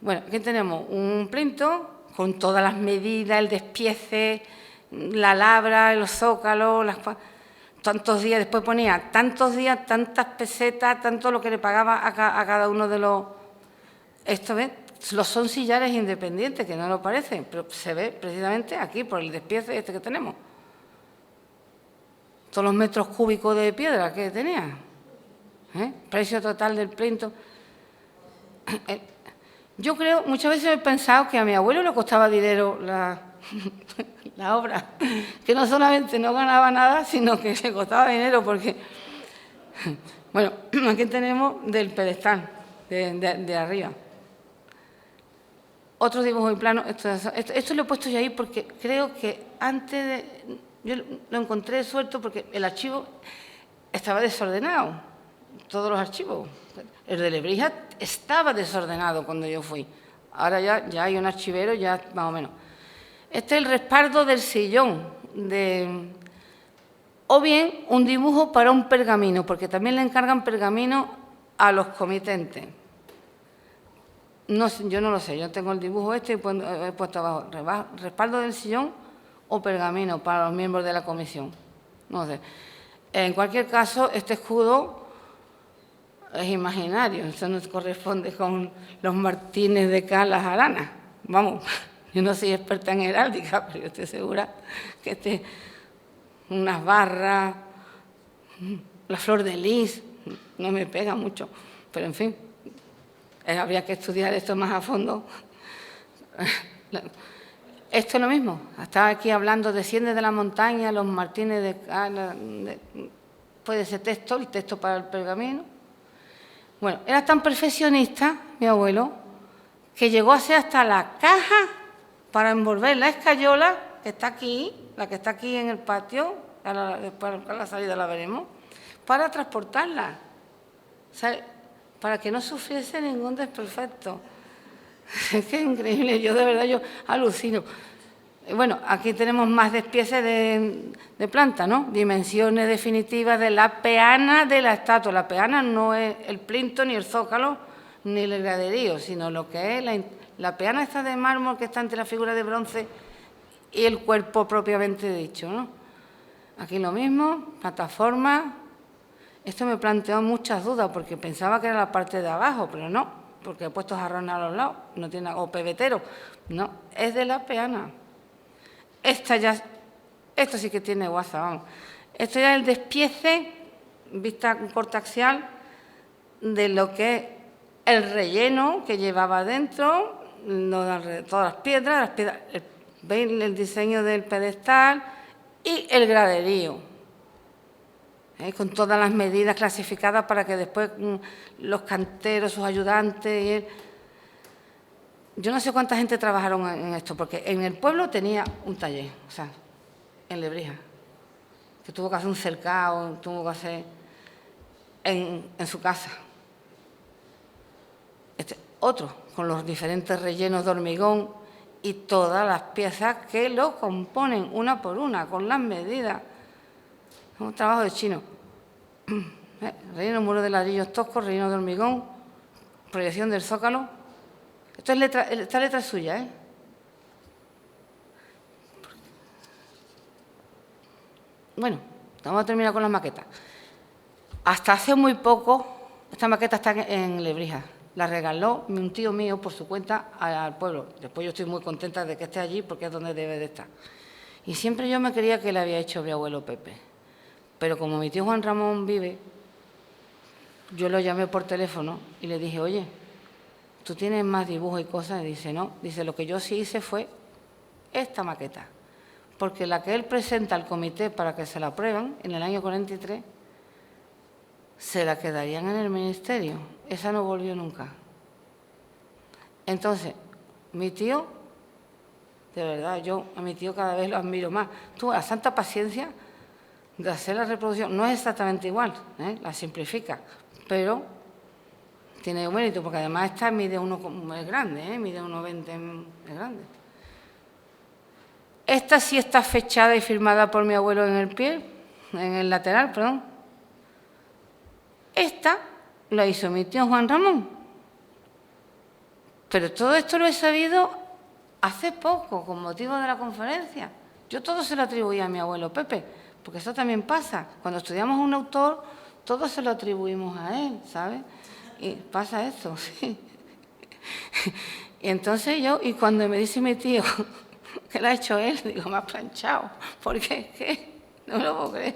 Bueno, aquí tenemos un plinto con todas las medidas, el despiece, la labra, los zócalos, tantos días, después ponía tantos días, tantas pesetas, tanto lo que le pagaba a cada uno de los... Esto, ¿ves? Son sillares independientes, que no lo parecen, pero se ve precisamente aquí, por el despiece que tenemos. Todos los metros cúbicos de piedra que tenía. Precio total del plinto. Yo creo, muchas veces he pensado que a mi abuelo le costaba dinero la obra, que no solamente no ganaba nada, sino que le costaba dinero porque... Bueno, aquí tenemos del pedestal, de arriba. Otro dibujo en plano, esto lo he puesto yo ahí porque creo que antes de... Yo lo encontré suelto porque el archivo estaba desordenado, todos los archivos. El de Lebrija estaba desordenado cuando yo fui. Ahora ya hay un archivero, ya más o menos. Este es el respaldo del sillón, o bien un dibujo para un pergamino, porque también le encargan pergamino a los comitentes. No, yo no lo sé, yo tengo el dibujo y he puesto abajo, respaldo del sillón o pergamino para los miembros de la comisión. No sé. En cualquier caso, este escudo es imaginario, eso no corresponde con los Martínez de Calas Arana. Vamos, yo no soy experta en heráldica, pero yo estoy segura que unas barras, la flor de lis, no me pega mucho, pero en fin, habría que estudiar esto más a fondo. Esto es lo mismo, estaba aquí hablando, desciende de la montaña, los Martínez de Calas, puede ser el texto para el pergamino. Bueno, era tan perfeccionista, mi abuelo, que llegó a hacer hasta la caja para envolver la escayola, que está aquí, la que está aquí en el patio, después a la salida la veremos, para transportarla, o sea, para que no sufriese ningún desperfecto. Es que es increíble, yo de verdad alucino. Bueno, aquí tenemos más despieces de planta, ¿no? Dimensiones definitivas de la peana de la estatua. La peana no es el plinto, ni el zócalo, ni el graderío, sino lo que es la peana esta de mármol que está entre la figura de bronce y el cuerpo propiamente dicho, ¿no? Aquí lo mismo, plataforma. Esto me planteó muchas dudas porque pensaba que era la parte de abajo, pero no, porque he puesto jarrones a los lados, no tiene, o pebetero. No, es de la peana. Esto sí que tiene guasa, vamos. Esto ya es el despiece, vista corte axial, de lo que es el relleno que llevaba dentro, todas las piedras, ¿Veis el diseño del pedestal y el graderío? Con todas las medidas clasificadas para que después los canteros, sus ayudantes... Yo no sé cuánta gente trabajaron en esto, porque en el pueblo tenía un taller, o sea, en Lebrija, que tuvo que hacer un cercado, tuvo que hacer en su casa. Otro, con los diferentes rellenos de hormigón y todas las piezas que lo componen una por una, con las medidas. Es un trabajo de chino. Relleno muro de ladrillos toscos, relleno de hormigón, proyección del zócalo. Esta letra es suya, ¿eh? Bueno, vamos a terminar con las maquetas. Hasta hace muy poco, esta maqueta está en Lebrija. La regaló un tío mío por su cuenta al pueblo. Después yo estoy muy contenta de que esté allí porque es donde debe de estar. Y siempre yo me creía que le había hecho mi abuelo Pepe. Pero como mi tío Juan Ramón vive, yo lo llamé por teléfono y le dije, oye, ¿tú tienes más dibujos y cosas? Y dice, no. Dice, lo que yo sí hice fue esta maqueta. Porque la que él presenta al comité para que se la aprueban en el año 43, se la quedarían en el ministerio. Esa no volvió nunca. Entonces, mi tío, de verdad, yo a mi tío cada vez lo admiro más. Tuvo la santa paciencia de hacer la reproducción. No es exactamente igual, la simplifica, pero tiene un mérito, porque además esta mide es grande, mide 1,20, es grande. Esta sí está fechada y firmada por mi abuelo en el pie, en el lateral, perdón. Esta la hizo mi tío Juan Ramón. Pero todo esto lo he sabido hace poco, con motivo de la conferencia. Yo todo se lo atribuía a mi abuelo Pepe, porque eso también pasa. Cuando estudiamos a un autor, todo se lo atribuimos a él, ¿sabes? Y pasa eso, sí. Y entonces y cuando me dice mi tío que lo ha hecho él, digo, me ha planchado, porque es que no me lo puedo creer.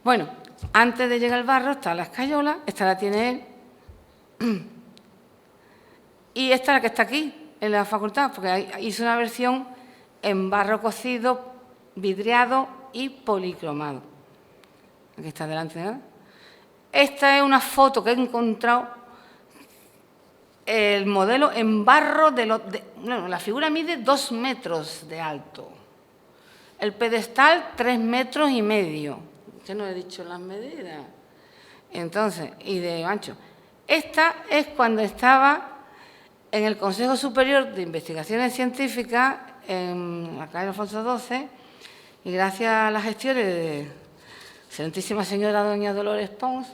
Bueno, antes de llegar al barro está la escayola, esta la tiene él, y esta es la que está aquí, en la facultad, porque hizo una versión en barro cocido, vidriado y policromado. Aquí está delante, ¿verdad? Esta es una foto que he encontrado, el modelo en barro la figura mide 2 metros de alto, el pedestal 3,5 metros. Yo no he dicho las medidas. Entonces, y de ancho. Esta es cuando estaba en el Consejo Superior de Investigaciones Científicas, en la calle Alfonso XII, y gracias a las gestiones de Excelentísima Señora Doña Dolores Pons,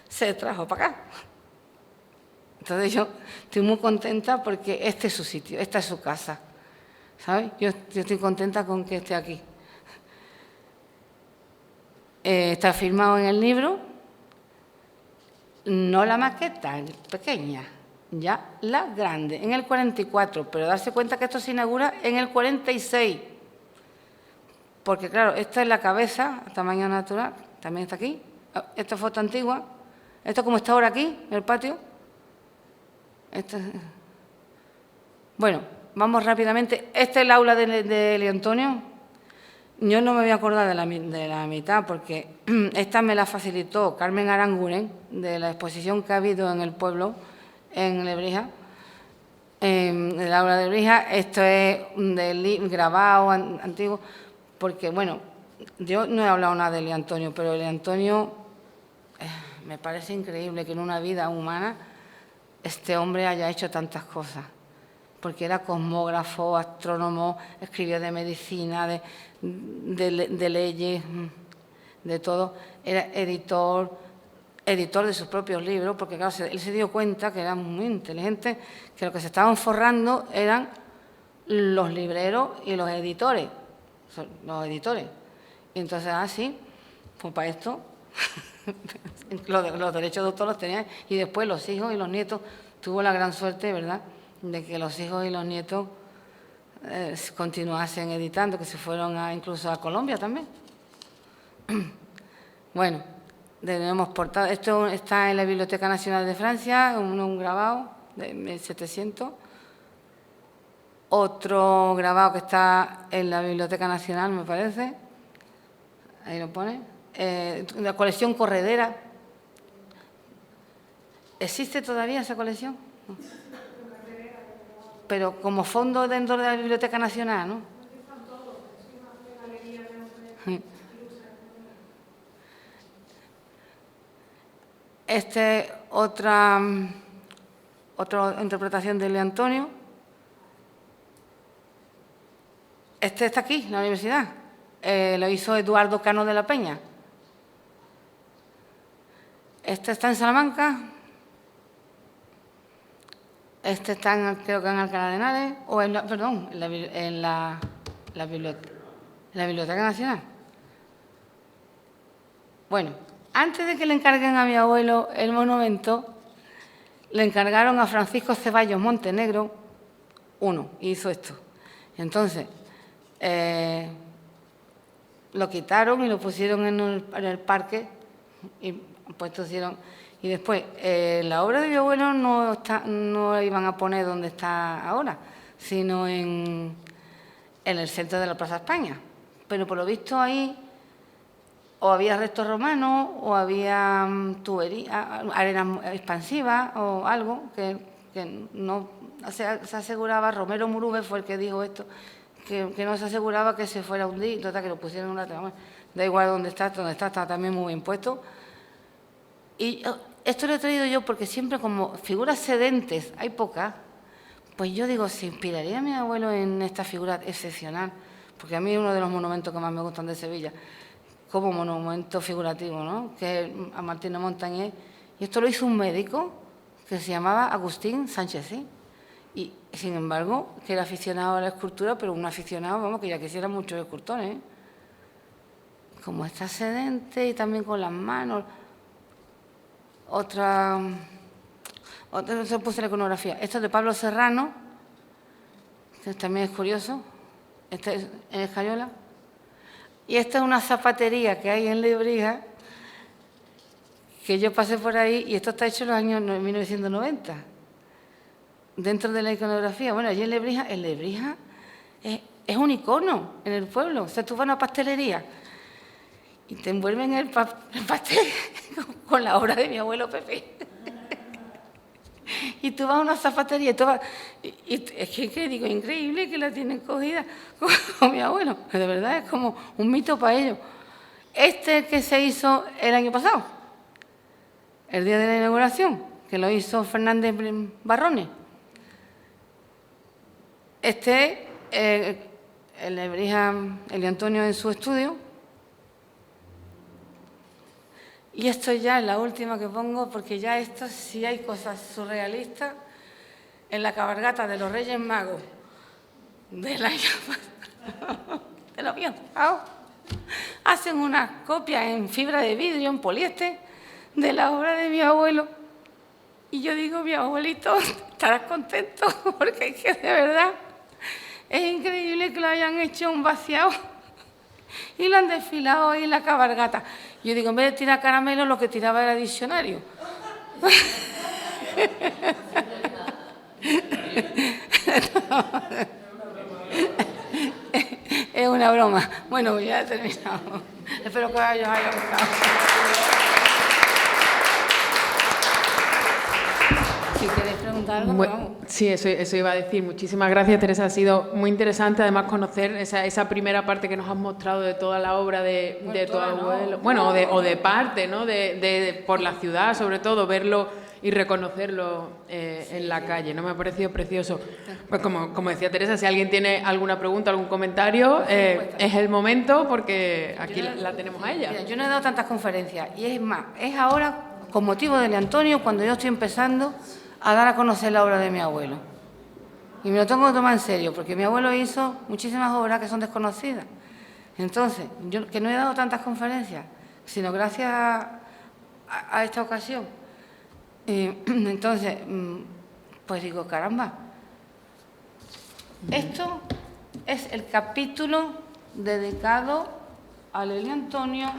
se trajo para acá. Entonces yo estoy muy contenta porque este es su sitio, esta es su casa, ¿sabes? Yo estoy contenta con que esté aquí. Está firmado en el libro, no la maqueta pequeña, ya la grande, en el 44, pero darse cuenta que esto se inaugura en el 46, porque claro, esta es la cabeza, a tamaño natural, también está aquí, esta foto antigua, esto como está ahora aquí, en el patio. Bueno, vamos rápidamente, este es el aula de Elio Antonio. Yo no me voy a acordar de la mitad, porque esta me la facilitó Carmen Aranguren, de la exposición que ha habido en el pueblo, en Lebrija, en el aula de Lebrija. Esto es grabado antiguo, porque, bueno, yo no he hablado nada de Elio Antonio, pero Elio Antonio me parece increíble que en una vida humana este hombre haya hecho tantas cosas, porque era cosmógrafo, astrónomo, escribió de medicina, de leyes, de todo. Era editor de sus propios libros, porque claro, él se dio cuenta que era muy inteligente, que lo que se estaban forrando eran los libreros y los editores. Y entonces, sí, pues para esto, los derechos de autor los tenía, y después los hijos y los nietos, tuvo la gran suerte, ¿verdad?, de que los hijos y los nietos continuasen editando, que se fueron incluso a Colombia también. Bueno, tenemos portada. Esto está en la Biblioteca Nacional de Francia, un grabado de 1700. otro grabado que está en la Biblioteca Nacional, me parece. Ahí lo pone. La colección Corredera. ¿Existe todavía esa colección? No. Pero como fondo dentro de la Biblioteca Nacional, ¿no? Otra interpretación de Leo Antonio. Está aquí, en la universidad. Lo hizo Eduardo Cano de la Peña. Está en Salamanca. Está, creo que en Alcalá de Henares, o en la Biblioteca Nacional. Bueno, antes de que le encarguen a mi abuelo el monumento, le encargaron a Francisco Ceballos Montenegro uno, y hizo esto. Entonces, lo quitaron y lo pusieron en el parque, y pues hicieron. Y después, la obra de mi abuelo no la iban a poner donde está ahora, sino en el centro de la Plaza España. Pero por lo visto ahí o había restos romanos o había tubería, arena expansiva o algo que no se aseguraba. Romero Murube fue el que dijo esto, que no se aseguraba que se fuera a hundir, total, que lo pusieron en una trama. Da igual dónde está también muy bien puesto. Y esto lo he traído yo porque siempre, como figuras sedentes hay pocas, pues yo digo, ¿se inspiraría a mi abuelo en esta figura excepcional? Porque a mí es uno de los monumentos que más me gustan de Sevilla, como monumento figurativo, ¿no? Que es a Martín de Montañés. Y esto lo hizo un médico que se llamaba Agustín Sánchez, ¿sí? Y, sin embargo, que era aficionado a la escultura, pero un aficionado, vamos, que ya quisiera muchos escultores, ¿eh? Como está sedente y también con las manos. Otra se puso la iconografía. Esto es de Pablo Serrano, que también es curioso. Este es en Escayola. Y esta es una zapatería que hay en Lebrija, que yo pasé por ahí, y esto está hecho en los años 1990, dentro de la iconografía. Bueno, allí en Lebrija es un icono en el pueblo. O sea, tú vas a una pastelería y te envuelven el pastel con la obra de mi abuelo Pepe. Y tú vas a una zapatería y es que digo, increíble que la tienen cogida con mi abuelo. De verdad, es como un mito para ellos. Que se hizo el año pasado, el día de la inauguración, que lo hizo Fernández Barrones. El Lebrija, Elio Antonio en su estudio. Y esto ya es la última que pongo, porque ya esto sí hay cosas surrealistas. En la cabalgata de los Reyes Magos del año pasado, de los viejos, hacen unas copias en fibra de vidrio, en poliéster, de la obra de mi abuelo. Y yo digo, mi abuelito, estarás contento, porque es que de verdad es increíble que lo hayan hecho un vaciado y lo han desfilado ahí en la cabalgata. Yo digo, en vez de tirar caramelo, lo que tiraba era diccionario. Es una broma. Bueno, ya he terminado. Espero que os haya gustado. Si queréis preguntar algo, vamos. Sí, eso iba a decir. Muchísimas gracias, Teresa. Ha sido muy interesante, además, conocer esa primera parte que nos has mostrado de toda la obra de tu abuelo. Bueno, o de parte, ¿no? Por la ciudad, sobre todo, verlo y reconocerlo en la calle, ¿no? Me ha parecido precioso. Pues como decía Teresa, si alguien tiene alguna pregunta, algún comentario, es el momento, porque aquí la tenemos a ella. Mira, yo no he dado tantas conferencias, y es más, es ahora, con motivo de Leo Antonio, cuando yo estoy empezando a dar a conocer la obra de mi abuelo. Y me lo tengo que tomar en serio, porque mi abuelo hizo muchísimas obras que son desconocidas. Entonces, yo que no he dado tantas conferencias, sino gracias a esta ocasión. Entonces, pues digo, caramba, esto es el capítulo dedicado a Leo Antonio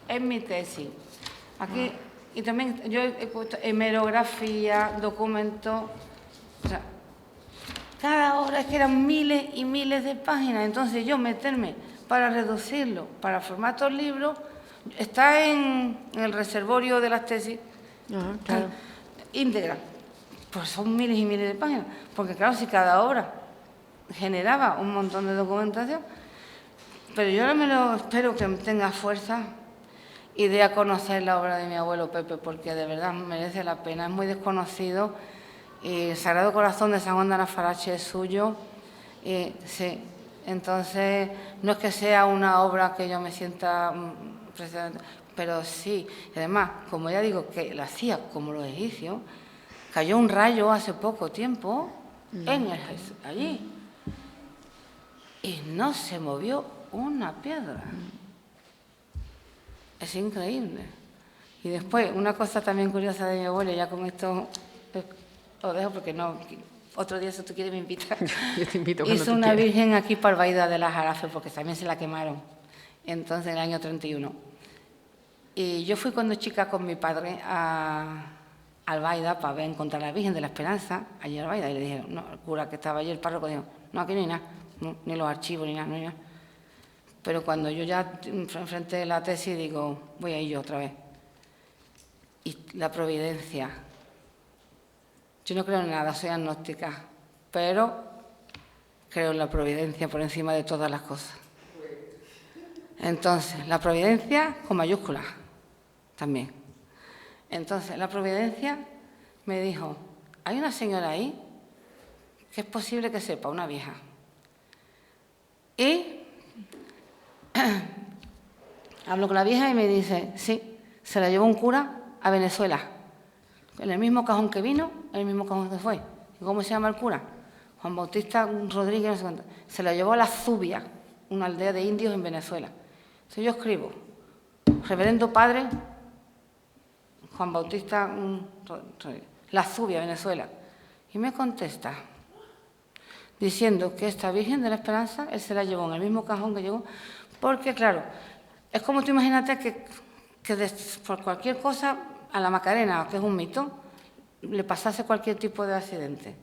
en mi tesis. Aquí, y también yo he puesto hemerografía, documentos, o sea, cada obra es que eran miles y miles de páginas. Entonces yo meterme para reducirlo, para formatos libros, está en el reservorio de las tesis claro. íntegra. Pues son miles y miles de páginas. Porque claro, si cada obra generaba un montón de documentación, pero yo ahora me lo espero que tenga fuerza y dé a conocer la obra de mi abuelo Pepe, porque de verdad merece la pena, es muy desconocido. Y el Sagrado Corazón de San Juan de Alfarache es suyo. Sí, entonces no es que sea una obra que yo me sienta pero sí. Además, como ya digo, que lo hacía como los egipcios, cayó un rayo hace poco tiempo allí y no se movió una piedra. Es increíble. Y después, una cosa también curiosa de mi abuelo, ya con esto os dejo porque no, otro día si tú quieres me invitas. Yo te invito cuando Hizo tú una quieras. virgen aquí para Albaida de las Jarafes, porque también se la quemaron, entonces en el año 31. Y yo fui cuando chica con mi padre a Albaida para ver encontrar a la Virgen de la Esperanza, allí en Albaida, y le dijeron, no, el cura que estaba allí, el párroco, dijo, no, aquí no hay nada, no, ni los archivos, ni nada, no hay nada. Pero cuando yo ya enfrenté la tesis, digo, voy a ir yo otra vez. Y la providencia. Yo no creo en nada, soy agnóstica, pero creo en la providencia por encima de todas las cosas. Entonces, la providencia con mayúsculas también. Entonces, la providencia me dijo, hay una señora ahí que es posible que sepa, una vieja. Y hablo con la vieja y me dice, sí, se la llevó un cura a Venezuela, en el mismo cajón que vino, en el mismo cajón que fue. ¿Y cómo se llama el cura? Juan Bautista Rodríguez, no sé cuánto. Se la llevó a La Zubia, una aldea de indios en Venezuela. Entonces yo escribo, Reverendo Padre Juan Bautista Rodríguez, La Zubia, Venezuela. Y me contesta, diciendo que esta Virgen de la Esperanza, él se la llevó en el mismo cajón que llegó, porque claro, es como tú imagínate que por cualquier cosa a la Macarena, que es un mito, le pasase cualquier tipo de accidente.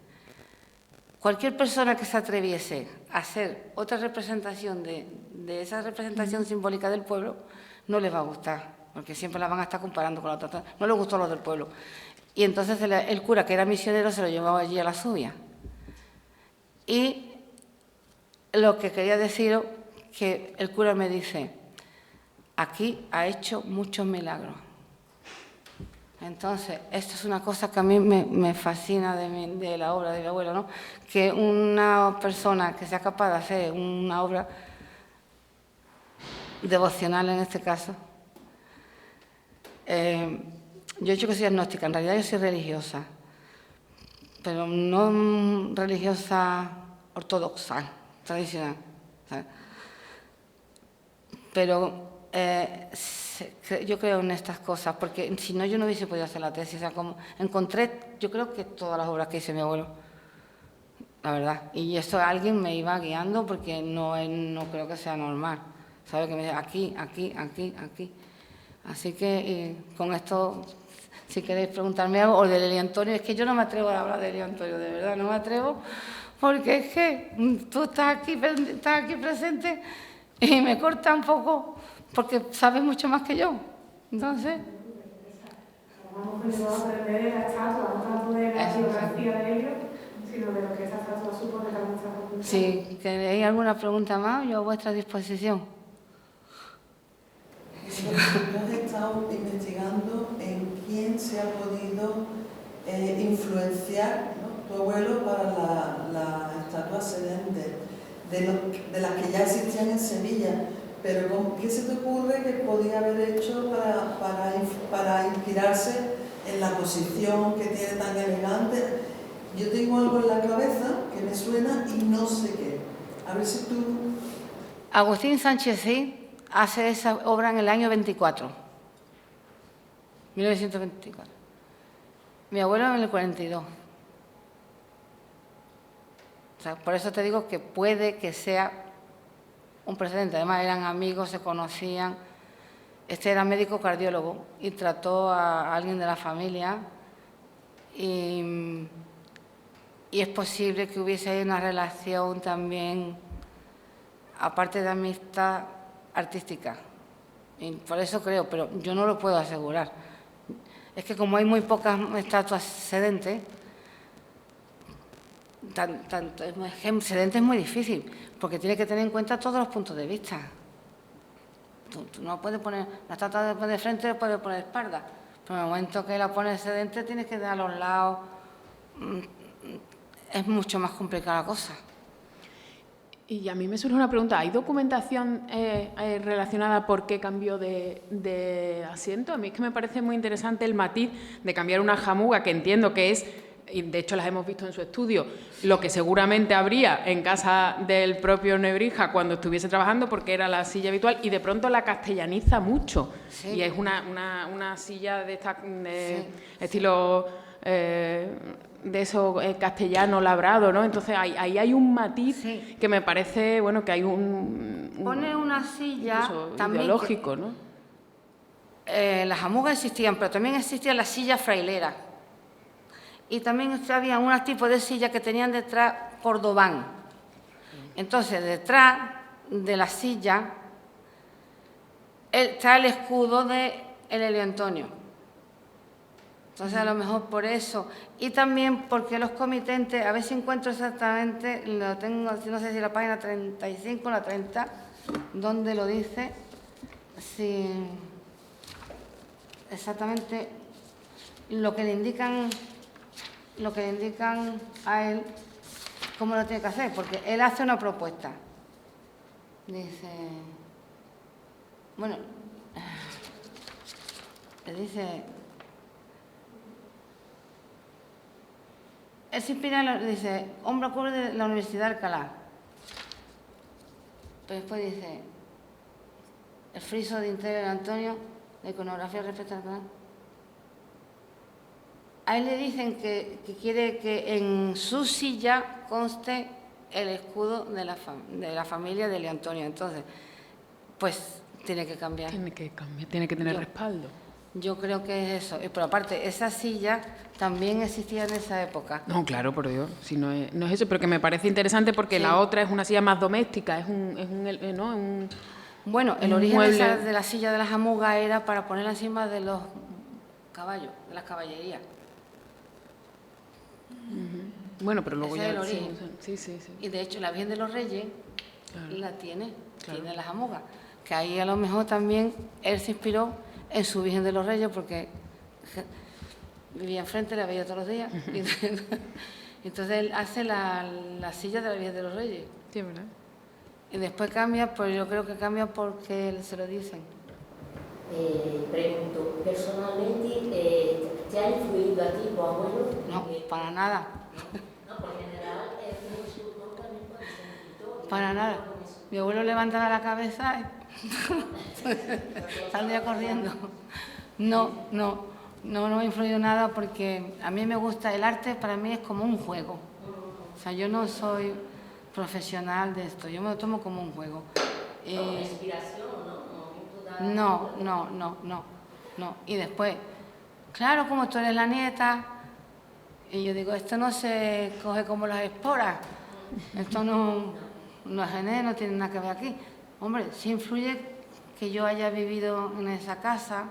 Cualquier persona que se atreviese a hacer otra representación de esa representación simbólica del pueblo, no les va a gustar, porque siempre la van a estar comparando con la otra. No les gustó a los del pueblo. Y entonces el cura, que era misionero, se lo llevaba allí a La Zubia. Y lo que quería deciros, que el cura me dice, aquí ha hecho muchos milagros. Entonces, esto es una cosa que a mí me fascina de la obra de mi abuelo, ¿no? Que una persona que sea capaz de hacer una obra devocional en este caso. Yo he dicho que soy agnóstica, en realidad yo soy religiosa, pero no religiosa ortodoxa, tradicional, ¿sabes? Pero yo creo en estas cosas, porque si no yo no hubiese podido hacer la tesis. O sea, como encontré, yo creo que todas las obras que hizo mi abuelo, la verdad. Y esto alguien me iba guiando porque no creo que sea normal. ¿Sabe? Que me dice aquí, aquí, aquí, aquí. Así que con esto, si queréis preguntarme algo, o de Elio Antonio, es que yo no me atrevo a hablar de Elio Antonio, de verdad, no me atrevo, porque es que tú estás aquí presente y me corta un poco, porque sabes mucho más que yo. Entonces... Vamos a aprender de la estatua, no tanto de la biografía de ellos, sino de lo que esa estatua supone para nuestra cultura. Si queréis alguna pregunta más, yo a vuestra disposición. Tú has estado investigando en quién se ha podido influenciar, ¿no?, tu abuelo para la estatua Sedente, de las que ya existían en Sevilla, pero ¿qué se te ocurre que podía haber hecho para inspirarse en la posición que tiene tan elegante? Yo tengo algo en la cabeza que me suena y no sé qué. A ver si tú... Agustín Sánchez Cid hace esa obra en el año 24, 1924. Mi abuelo en el 42. O sea, por eso te digo que puede que sea un precedente. Además, eran amigos, se conocían. Este era médico cardiólogo y trató a alguien de la familia. Y y es posible que hubiese ahí una relación también, aparte de amistad, artística. Y por eso creo, pero yo no lo puedo asegurar. Es que como hay muy pocas estatuas sedentes, sedente es muy difícil, porque tiene que tener en cuenta todos los puntos de vista. Tú no puedes poner la estatua de frente, puedes poner espalda, pero en el momento que la pones sedente tienes que dar a los lados. Es mucho más complicada la cosa. Y a mí me surge una pregunta, ¿hay documentación relacionada por qué cambió de asiento? A mí es que me parece muy interesante el matiz de cambiar una jamuga, que entiendo que es, y de hecho las hemos visto en su estudio, lo que seguramente habría en casa del propio Nebrija cuando estuviese trabajando, porque era la silla habitual, y de pronto la castellaniza mucho. Sí. Y es una silla de esta estilo... de eso castellano labrado, ¿no? Entonces ahí hay un matiz que me parece, bueno, que hay pone una silla también ideológico, ¿no? Las jamugas existían, pero también existía la silla frailera. Y también había unos tipos de sillas que tenían detrás cordobán. Entonces, detrás de la silla está el escudo de Helio Antonio. Entonces, a lo mejor por eso. Y también porque los comitentes, a ver si encuentro exactamente, lo tengo, no sé si la página 35 o la 30, donde lo dice, si exactamente lo que le indican a él, cómo lo tiene que hacer, porque él hace una propuesta. Dice, bueno, le dice... Él se inspira, dice, hombre cubre de la Universidad de Alcalá. Pero después dice, el friso de interior de Antonio, la iconografía respecto a Alcalá. A él le dicen que quiere que en su silla conste el escudo de la familia de Helio Antonio. Entonces, pues tiene que cambiar. Tiene que tener respaldo. Yo creo que es eso. Pero aparte, esa silla también existía en esa época. No, claro, por Dios, si no es eso, pero que me parece interesante porque la otra es una silla más doméstica, Bueno, el origen de la silla de la jamuga era para ponerla encima de los caballos, de las caballerías. Bueno, pero luego ese ya... Es el origen. Sí. Y de hecho, la Virgen de los Reyes la tiene la jamuga. Que ahí a lo mejor también él se inspiró en su Virgen de los Reyes, porque vivía enfrente, la veía todos los días. Entonces él hace la silla de la Virgen de los Reyes. Sí, ¿verdad? Y después cambia, pues yo creo que cambia porque se lo dicen. Pregunto, personalmente, ¿te ha influido a ti tu abuelo? No, para nada. No, por general, un escultor también puede ser escultor. Para nada. Mi abuelo levantaba la cabeza y saldría corriendo. No me ha influido nada porque a mí me gusta el arte, para mí es como un juego. O sea, yo no soy profesional de esto, yo me lo tomo como un juego. ¿Inspiración o no? No. Y después, claro, como tú eres la nieta, y yo digo, esto no se coge como las esporas, esto no es gené, no tiene nada que ver aquí. Hombre, sí influye que yo haya vivido en esa casa,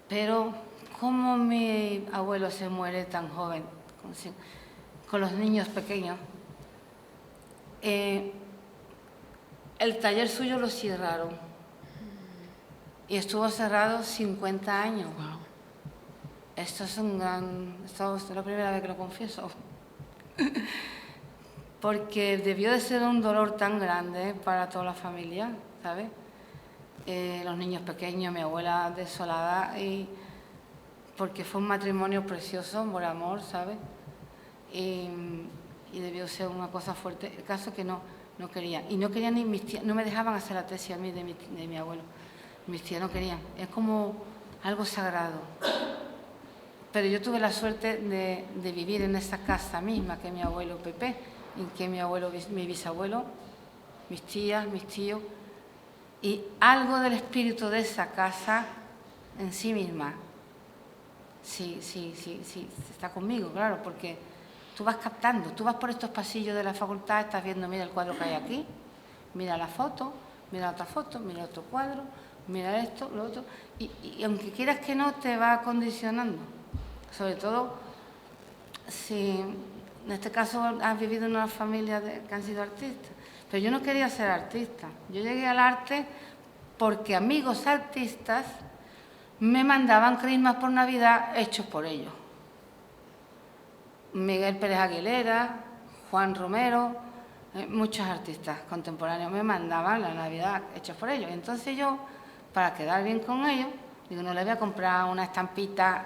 pero como mi abuelo se muere tan joven, con los niños pequeños, el taller suyo lo cerraron. Y estuvo cerrado 50 años. Wow. Esto es la primera vez que lo confieso. Porque debió de ser un dolor tan grande para toda la familia, ¿sabes? Los niños pequeños, mi abuela desolada, y porque fue un matrimonio precioso, por amor, ¿sabes? Y debió ser una cosa fuerte. El caso es que no querían. Y no querían ni mis tías, no me dejaban hacer la tesis a mí de mi abuelo. Mis tías no querían. Es como algo sagrado. Pero yo tuve la suerte de vivir en esa casa misma que mi abuelo Pepe, y que mi bisabuelo, mis tías, mis tíos, y algo del espíritu de esa casa en sí misma. Sí, está conmigo, claro, porque tú vas captando, tú vas por estos pasillos de la facultad, estás viendo, mira el cuadro que hay aquí, mira la foto, mira otra foto, mira otro cuadro, mira esto, lo otro, y aunque quieras que no, te va condicionando. Sobre todo si en este caso has vivido en una familia que han sido artistas. Pero yo no quería ser artista. Yo llegué al arte porque amigos artistas me mandaban crismas por Navidad hechos por ellos. Miguel Pérez Aguilera, Juan Romero, muchos artistas contemporáneos me mandaban la Navidad hechos por ellos. Entonces yo, para quedar bien con ellos, digo, no le voy a comprar una estampita,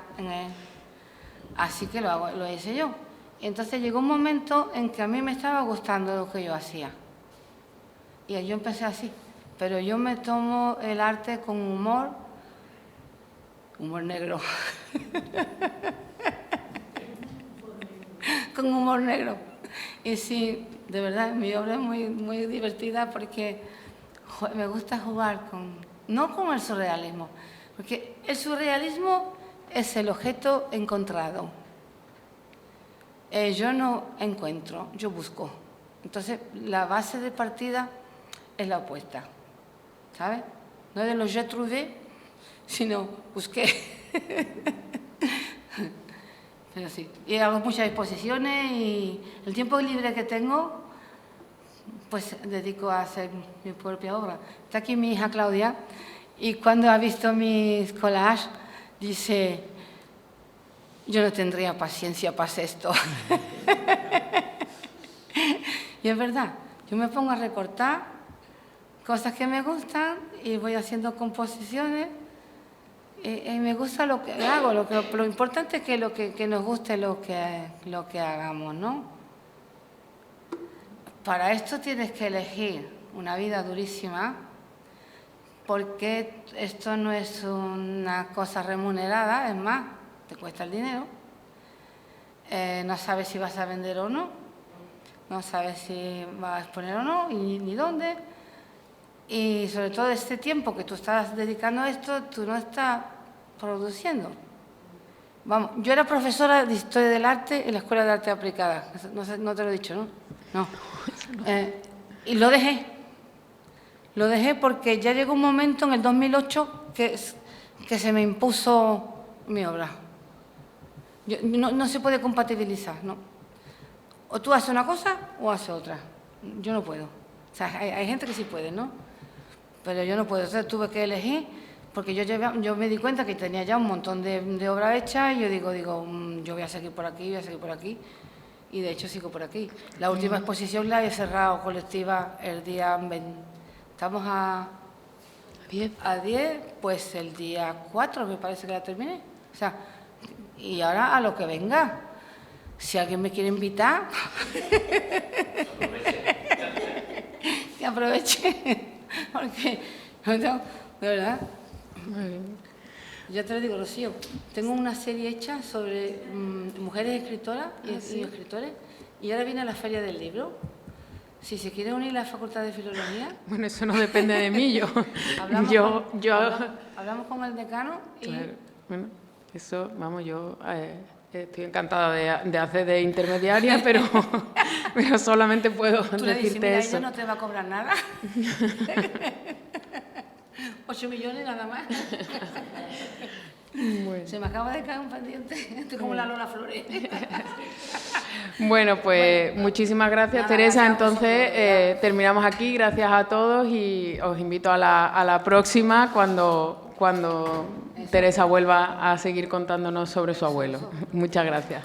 así que lo hice yo. Y entonces llegó un momento en que a mí me estaba gustando lo que yo hacía. Y yo empecé así. Pero yo me tomo el arte con humor negro. Con humor negro. Y sí, de verdad, mi obra es muy divertida porque me gusta jugar no con el surrealismo, porque el surrealismo es el objeto encontrado. Yo no encuentro, yo busco. Entonces, la base de partida es la opuesta, ¿sabes? No es de los je trouvé, sino busqué. Pero sí, y hago muchas exposiciones y el tiempo libre que tengo, pues dedico a hacer mi propia obra. Está aquí mi hija Claudia y cuando ha visto mis collages dice, yo no tendría paciencia para hacer esto. Y es verdad, yo me pongo a recortar cosas que me gustan y voy haciendo composiciones y me gusta lo que hago. Lo importante es que nos guste lo que hagamos, ¿no? Para esto tienes que elegir una vida durísima porque esto no es una cosa remunerada, es más, te cuesta el dinero, no sabes si vas a vender o no, no sabes si vas a exponer o no, ni dónde, y sobre todo este tiempo que tú estás dedicando a esto, tú no estás produciendo. Vamos, yo era profesora de Historia del Arte en la Escuela de Arte Aplicada, no te lo he dicho, ¿no? No. Y lo dejé porque ya llegó un momento en el 2008 que se me impuso mi obra. No se puede compatibilizar, ¿no? O tú haces una cosa o haces otra. Yo no puedo. O sea, hay gente que sí puede, ¿no? Pero yo no puedo. Entonces tuve que elegir porque yo me di cuenta que tenía ya un montón de obra hecha y yo digo, yo voy a seguir por aquí, voy a seguir por aquí. Y de hecho sigo por aquí. La última exposición la he cerrado colectiva el día 20. Estamos a 10, pues el día 4 me parece que la terminé. O sea, y ahora a lo que venga. Si alguien me quiere invitar, que aproveche. Porque, de verdad, yo te lo digo, Rocío, tengo una serie hecha sobre mujeres escritoras y escritores y ahora viene la Feria del Libro. Si se quiere unir a la Facultad de Filología... Bueno, eso no depende de mí, hablamos con el decano y... Claro, bueno, eso, vamos, yo estoy encantada de hacer de intermediaria, pero solamente puedo tú le dices, decirte mira, eso. ella no te va a cobrar nada. 8 millones nada más. Bueno. Se me acaba de caer un pendiente. Estoy como la Lola Flores. Bueno, pues muchísimas gracias, Nada, Teresa. gracias a Entonces, vosotros, terminamos aquí. Gracias a todos y os invito a la próxima cuando Teresa vuelva a seguir contándonos sobre su abuelo. Muchas gracias.